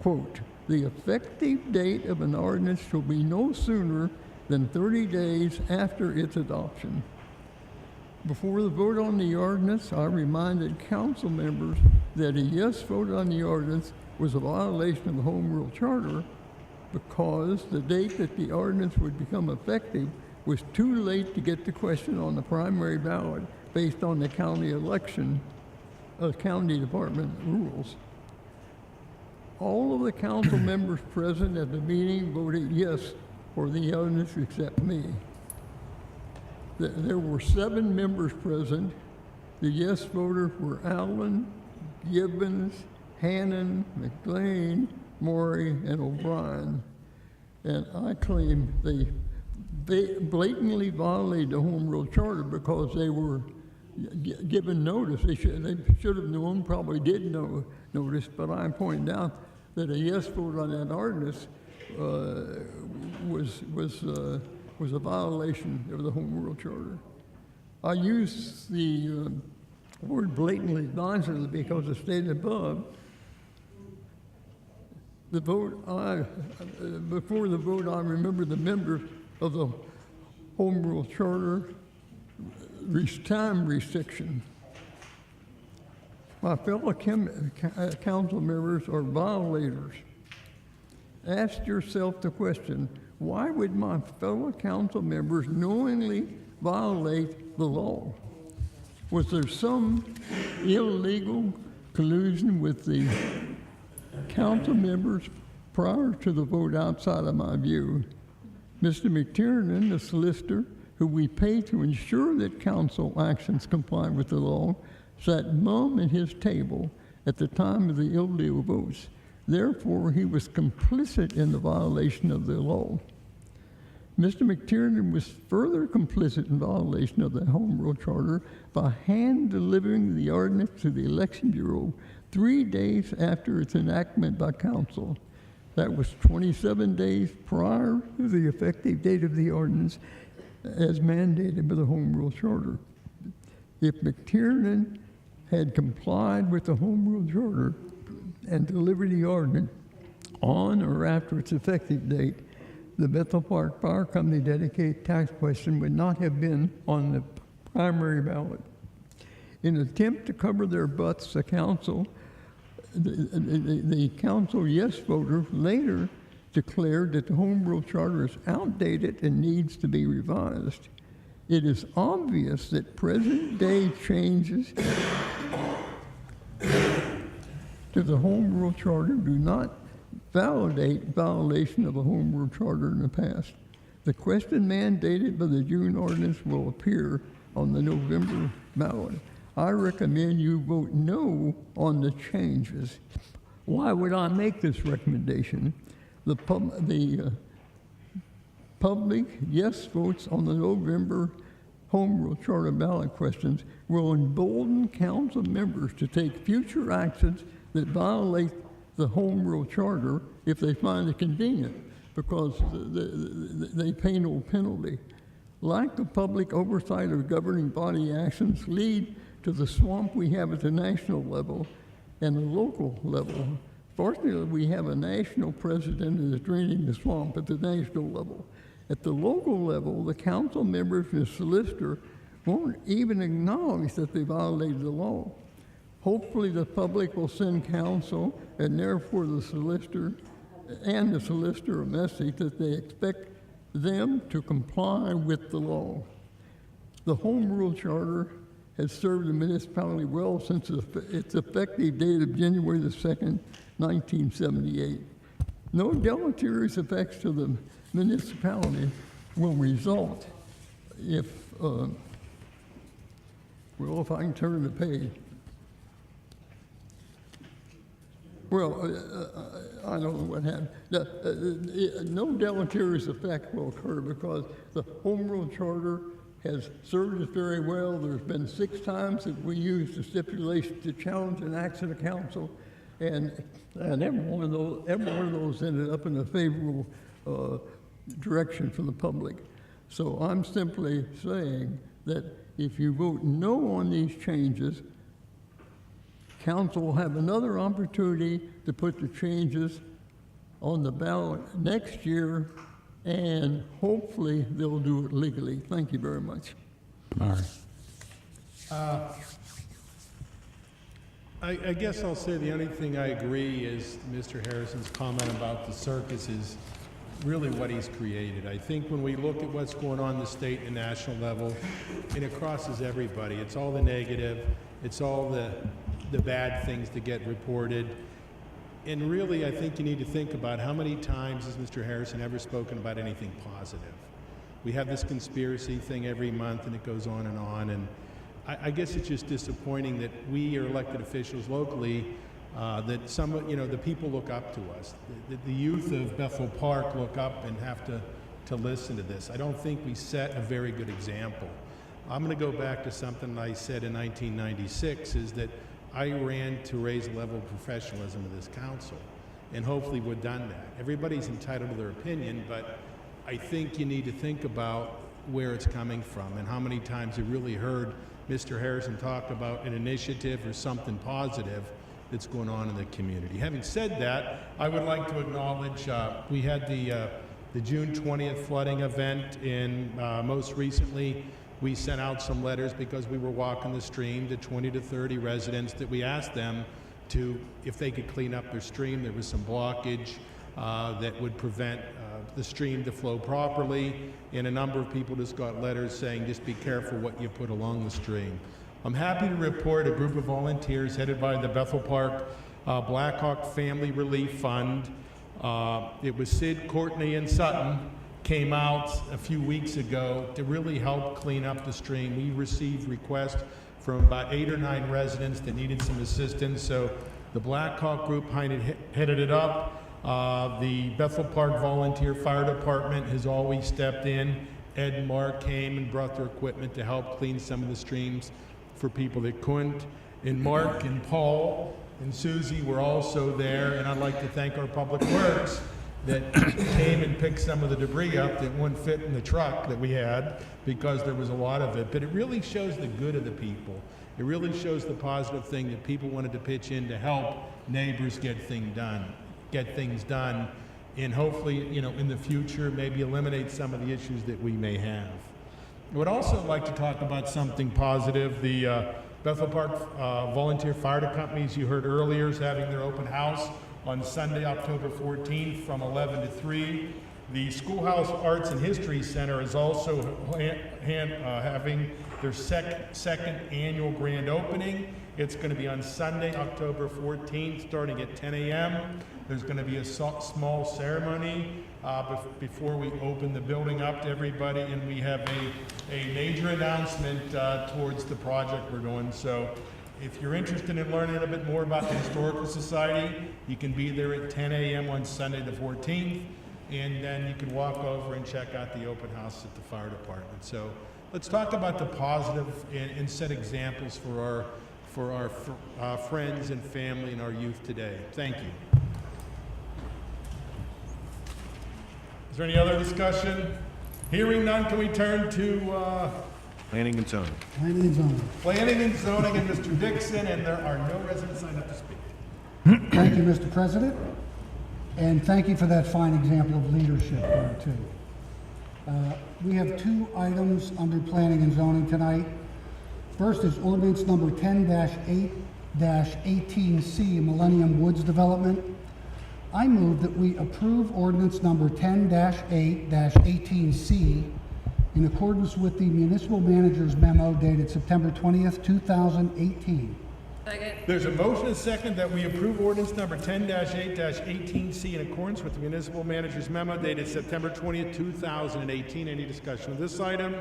quote, "The effective date of an ordinance shall be no sooner than 30 days after its adoption." Before the vote on the ordinance, I reminded council members that a yes vote on the ordinance was a violation of the Home Rule Charter because the date that the ordinance would become effective was too late to get the question on the primary ballot based on the county election, county department rules. All of the council members present at the meeting voted yes for the ordinance except me. There were 7 members present. The yes voters were Allen, Gibbons, Hannon, McLean, Maury, and O'Brien. And I claim they blatantly violated the Home Rule Charter because they were given notice. They should have known, probably did know notice, but I'm pointing out that a yes vote on that ordinance was a violation of the Home Rule Charter. I use the word blatantly advisedly because it's stated above. The vote, before the vote, I remember the members of the Home Rule Charter time restriction. My fellow council members are violators. Ask yourself the question, why would my fellow council members knowingly violate the law? Was there some illegal collusion with the council members prior to the vote outside of my view? Mr. McTiernan, the solicitor, who we pay to ensure that council actions comply with the law, sat mum at his table at the time of the illegal votes. Therefore, he was complicit in the violation of the law. Mr. McTiernan was further complicit in violation of the Home Rule Charter by hand-delivering the ordinance to the Election Bureau 3 days after its enactment by council. That was 27 days prior to the effective date of the ordinance as mandated by the Home Rule Charter. If McTiernan had complied with the Home Rule Charter and delivered the ordinance on or after its effective date, the Bethel Park Fire Company dedicated tax question would not have been on the primary ballot. In an attempt to cover their butts, the council yes voter later declared that the Home Rule Charter is outdated and needs to be revised. It is obvious that present-day changes to the Home Rule Charter do not validate violation of a Home Rule Charter in the past. The question mandated by the June ordinance will appear on the November ballot. I recommend you vote no on the changes. Why would I make this recommendation? The public yes votes on the November Home Rule Charter ballot questions will embolden council members to take future actions that violate the Home Rule Charter if they find it convenient, because they pay no penalty. Lack of public oversight of governing body actions lead to the swamp we have at the national level and the local level. Fortunately, we have a national president who is draining the swamp at the national level. At the local level, the council members and the solicitor won't even acknowledge that they violated the law. Hopefully, the public will send counsel and therefore the solicitor a message that they expect them to comply with the law. The Home Rule Charter has served the municipality well since its effective date of January the 2nd, 1978. No deleterious effects to the municipality will result if I can turn the page. Well, I don't know what happened. No deleterious effect will occur because the Home Rule Charter has served us very well. There's been 6 times that we used the stipulation to challenge an act of the council, and every one of those ended up in a favorable direction for the public. So I'm simply saying that if you vote no on these changes, council will have another opportunity to put the changes on the ballot next year, and hopefully they'll do it legally. Thank you very much. All right. I guess I'll say the only thing I agree is Mr. Harrison's comment about the circus is really what he's created. I think when we look at what's going on in the state and national level, and it crosses everybody. It's all the negative, it's all the bad things that get reported. And really, I think you need to think about how many times has Mr. Harrison ever spoken about anything positive? We have this conspiracy thing every month, and it goes on, and I guess it's just disappointing that we are elected officials locally, that the people look up to us. The youth of Bethel Park look up and have to listen to this. I don't think we set a very good example. I'm going to go back to something I said in 1996, is that I ran to raise the level of professionalism of this council, and hopefully we've done that. Everybody's entitled to their opinion, but I think you need to think about where it's coming from and how many times you really heard Mr. Harrison talk about an initiative or something positive that's going on in the community. Having said that, I would like to acknowledge we had the June 20th flooding event, and most recently we sent out some letters because we were walking the stream to 20 to 30 residents that we asked them to, if they could clean up their stream. There was some blockage that would prevent the stream to flow properly, and a number of people just got letters saying just be careful what you put along the stream. I'm happy to report a group of volunteers headed by the Bethel Park Blackhawk Family Relief Fund. It was Sid, Courtney, and Sutton came out a few weeks ago to really help clean up the stream. We received requests from about 8 or 9 residents that needed some assistance, so the Blackhawk group headed it up. The Bethel Park Volunteer Fire Department has always stepped in. Ed and Mark came and brought their equipment to help clean some of the streams for people that couldn't. And Mark and Paul and Susie were also there, and I'd like to thank our Public Works that came and picked some of the debris up that wouldn't fit in the truck that we had, because there was a lot of it. But it really shows the good of the people. It really shows the positive thing that people wanted to pitch in to help neighbors get things done, and hopefully, in the future, maybe eliminate some of the issues that we may have. I would also like to talk about something positive. The Bethel Park Volunteer Fire Companies, you heard earlier, is having their open house on Sunday, October 14th from 11 to 3. The Schoolhouse Arts and History Center is also having their second annual grand opening. It's going to be on Sunday, October 14th, starting at 10 a.m. There's going to be a small ceremony before we open the building up to everybody, and we have a major announcement towards the project we're doing. So if you're interested in learning a little bit more about the Historical Society, you can be there at 10 a.m. on Sunday the 14th, and then you can walk over and check out the open house at the fire department. So let's talk about the positive and set examples for our friends and family and our youth today. Thank you. Is there any other discussion? Hearing none, can we turn to Planning and zoning. Planning and zoning. Planning and Zoning and Mr. Dixon, and there are no residents signed up to speak. Thank you, Mr. President, and thank you for that fine example of leadership there, too. We have two items under Planning and Zoning tonight. First is ordinance number 10-8-18C, Millennium Woods Development. I move that we approve ordinance number 10-8-18C in accordance with the municipal manager's memo dated September 20th, 2018. There's a motion and second that we approve ordinance number 10-8-18C in accordance with the municipal manager's memo dated September 20th, 2018. Any discussion of this item?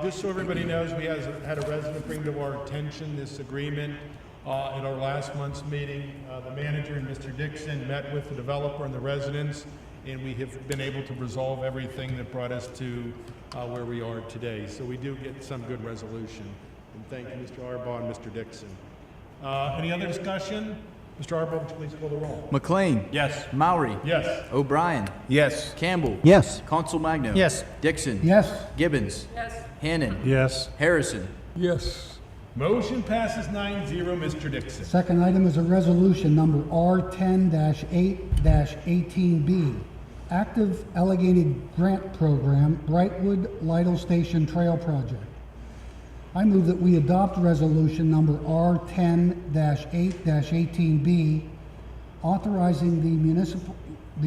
Just so everybody knows, we had a resident bring to our attention this agreement at our last month's meeting. The manager and Mr. Dixon met with the developer and the residents, and we have been able to resolve everything that brought us to where we are today. So we do get some good resolution. And thank you, Mr. Arbaugh and Mr. Dixon. Any other discussion? Mr. Arbaugh, would you please call the roll? McLean. Yes. Maury. Yes. O'Brien. Yes. Campbell. Yes. Consul Magno. Yes. Dixon. Yes. Gibbons. Hannon. Yes. Harrison. Yes. Motion passes 9-0. Mr. Dixon. Second item is a resolution number R10-8-18B, Active Allegheny Grant Program, Brightwood Lytle Station Trail Project. I move that we adopt resolution number R10-8-18B, authorizing the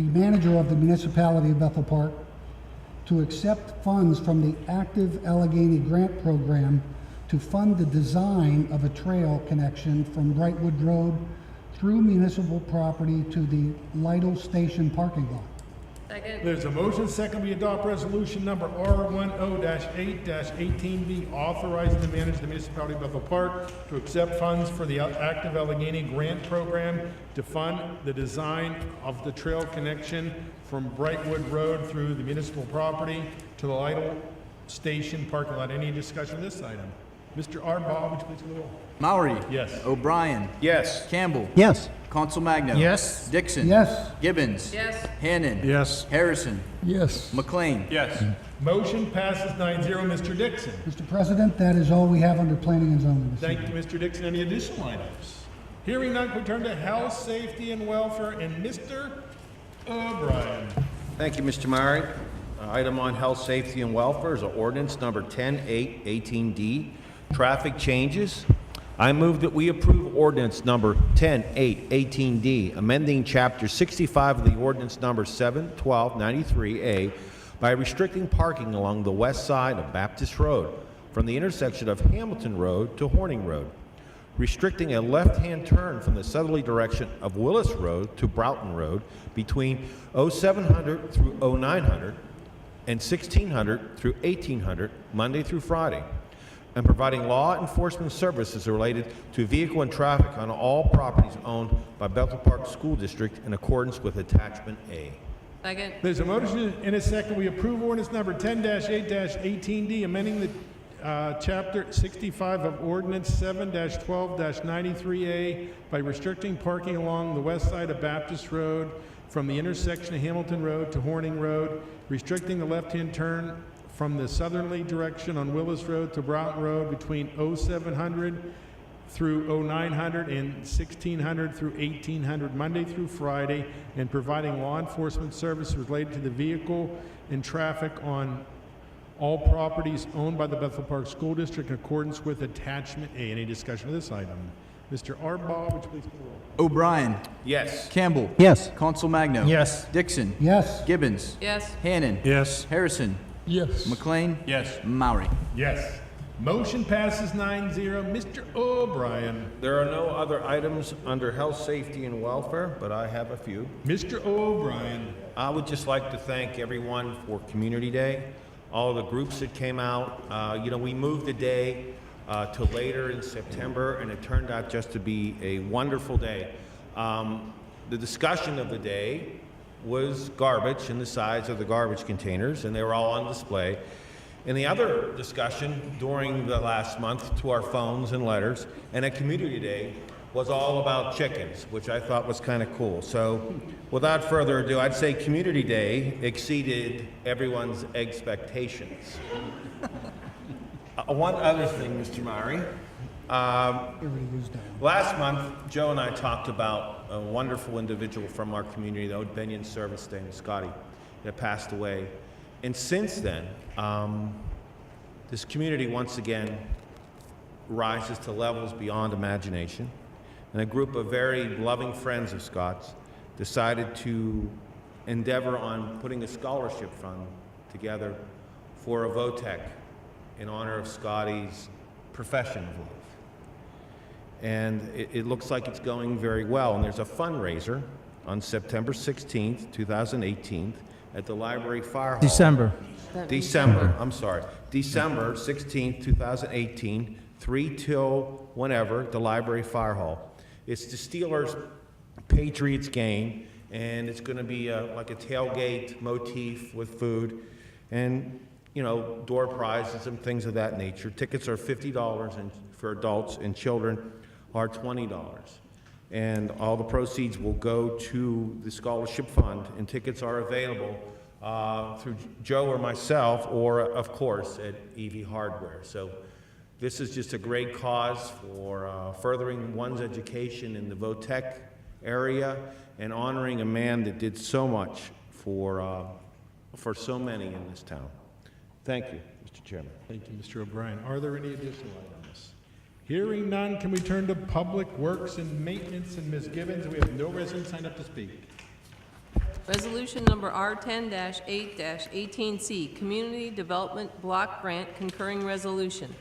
manager of the municipality of Bethel Park to accept funds from the Active Allegheny Grant Program to fund the design of a trail connection from Brightwood Road through municipal property to the Lytle Station parking lot. There's a motion second we adopt resolution number R10-8-18B authorizing the manager of the municipality of Bethel Park to accept funds for the Active Allegheny Grant Program to fund the design of the trail connection from Brightwood Road through the municipal property to the Lytle Station parking lot. Any discussion of this item? Mr. Arbaugh, would you please call the roll? Maury. Yes. O'Brien. Yes. Campbell. Yes. Consul Magno. Yes. Dixon. Yes. Gibbons. Hannon. Yes. Harrison. Yes. McLean. Yes. Motion passes 9-0. Mr. Dixon. Mr. President, that is all we have under Planning and Zoning this Thank evening. you, Mr. Dixon. Any additional items? Hearing none, we turn to Health, Safety, and Welfare, and Mr. O'Brien. Thank you, Mr. Murray. Item on health, safety, and welfare is ordinance number 10-8-18D, traffic changes. I move that we approve ordinance number 10-8-18D, amending chapter 65 of the ordinance number 71293A by restricting parking along the west side of Baptist Road from the intersection of Hamilton Road to Horning Road, restricting a left-hand turn from the southerly direction of Willis Road to Broughton Road between 0700 through 0900 and 1600 through 1800, Monday through Friday, and providing law enforcement services related to vehicle and traffic on all properties owned by Bethel Park School District in accordance with Attachment A. There's a motion and a second. We approve ordinance number 10-8-18D, amending the chapter 65 of ordinance 7-12-93A by restricting parking along the west side of Baptist Road from the intersection of Hamilton Road to Horning Road, restricting the left-hand turn from the southerly direction on Willis Road to Broughton Road between 0700 through 0900 and 1600 through 1800, Monday through Friday, and providing law enforcement services related to the vehicle and traffic on all properties owned by the Bethel Park School District in accordance with Attachment A. Any discussion of this item? Mr. Arbaugh, would you please call the roll? O'Brien. Yes. Campbell. Yes. Council Magno. Yes. Dixon. Yes. Gibbons. Yes. Hannon. Yes. Harrison. Yes. McLean. Yes. Maury. Yes. Motion passes 9-0. Mr. O'Brien. There are no other items under health, safety, and welfare, but I have a few. Mr. O'Brien. I would just like to thank everyone for Community Day, all the groups that came out. We moved the day to later in September, and it turned out just to be a wonderful day. The discussion of the day was garbage and the size of the garbage containers, and they were all on display. And the other discussion during the last month to our phones and letters and at Community Day was all about chickens, which I thought was kind of cool. So without further ado, I'd say Community Day exceeded everyone's expectations. One other thing, Mr. Maury. Last month, Joe and I talked about a wonderful individual from our community, the Old Benyon Service Day, Scotty, that passed away. And since then, this community once again rises to levels beyond imagination. And a group of very loving friends of Scott's decided to endeavor on putting a scholarship fund together for a VOTEC in honor of Scotty's profession of life. And it looks like it's going very well. And there's a fundraiser on September 16th, 2018 at the Library Fire Hall. December 16th, 2018, 3 till whenever, the Library Fire Hall. It's the Steelers Patriots game, and it's going to be like a tailgate motif with food and, door prizes and things of that nature. Tickets are $50 and for adults, and children are $20. And all the proceeds will go to the scholarship fund, and tickets are available through Joe or myself, or of course at EV Hardware. So this is just a great cause for furthering one's education in the VOTEC area and honoring a man that did so much for so many in this town. Thank you, Mr. Chairman. Thank you, Mr. O'Brien. Are there any additional items? Hearing none, can we turn to Public Works and Maintenance and Ms. Gibbons? We have no residents signed up to speak. Resolution number R10-8-18C, Community Development Block Grant Concurring Resolution.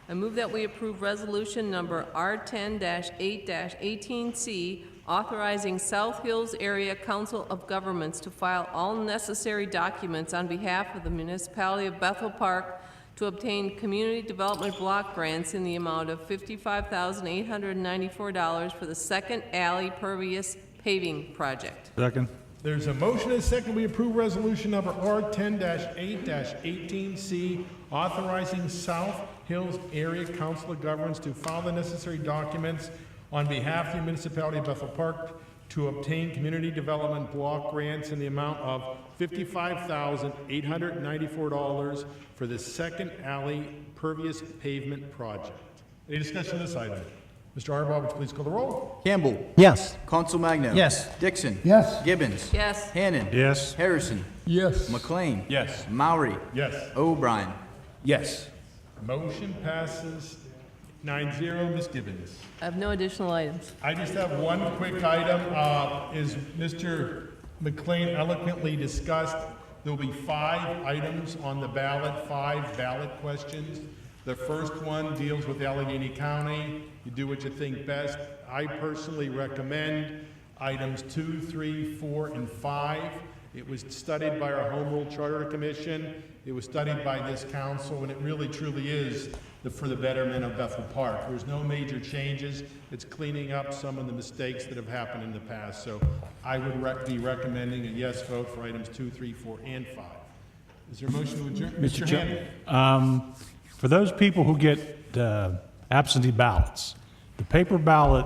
I move that we approve resolution number R10-8-18C, authorizing South Hills Area Council of Governments to file all necessary documents on behalf of the municipality of Bethel Park to obtain community development block grants in the amount of $55,894 for the Second Alley Pervious Paving Project. Second. There's a motion and a second. We approve resolution number R10-8-18C, authorizing South Hills Area Council of Governments to file the necessary documents on behalf of the municipality of Bethel Park to obtain community development block grants in the amount of $55,894 for the Second Alley Pervious Pavement Project. Any discussion on this item? Mr. Arbaugh, would you please call the roll? Campbell. Yes. Council Magno. Yes. Dixon. Yes. Gibbons. Yes. Hannon. Yes. Harrison. Yes. McLean. Yes. Maury. Yes. O'Brien. Yes. Motion passes 9-0. Ms. Gibbons. I have no additional items. I just have one quick item. As Mr. McLean eloquently discussed, there will be 5 items on the ballot, 5 ballot questions. The first one deals with Allegheny County. You do what you think best. I personally recommend items 2, 3, 4, and 5. It was studied by our Home Rule Charter Commission. It was studied by this council, and it really truly is for the betterment of Bethel Park. There's no major changes. It's cleaning up some of the mistakes that have happened in the past. So I would be recommending a yes vote for items 2, 3, 4, and 5. Is there a motion to adjourn? Mr. Hannon. For those people who get absentee ballots, the paper ballot,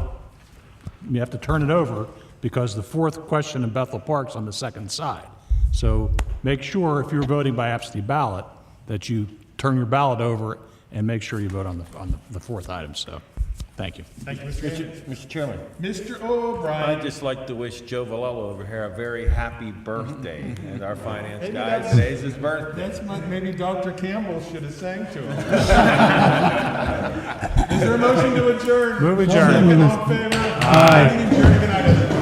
you have to turn it over because the 4th question in Bethel Park's on the second side. So make sure if you're voting by absentee ballot that you turn your ballot over and make sure you vote on the 4th item. So Thank you. Thank you, Mr. Anderson. Mr. Chairman, Mr. O'Brien. I'd just like to wish Joe Valello over here a very happy birthday. And our finance Maybe guy, that's- today's his birthday. That's what maybe Dr. Campbell should have sang to him. Is there a motion to adjourn? Move adjourned. Second, all in favor? Aye. Meeting adjourned. Good night, everyone.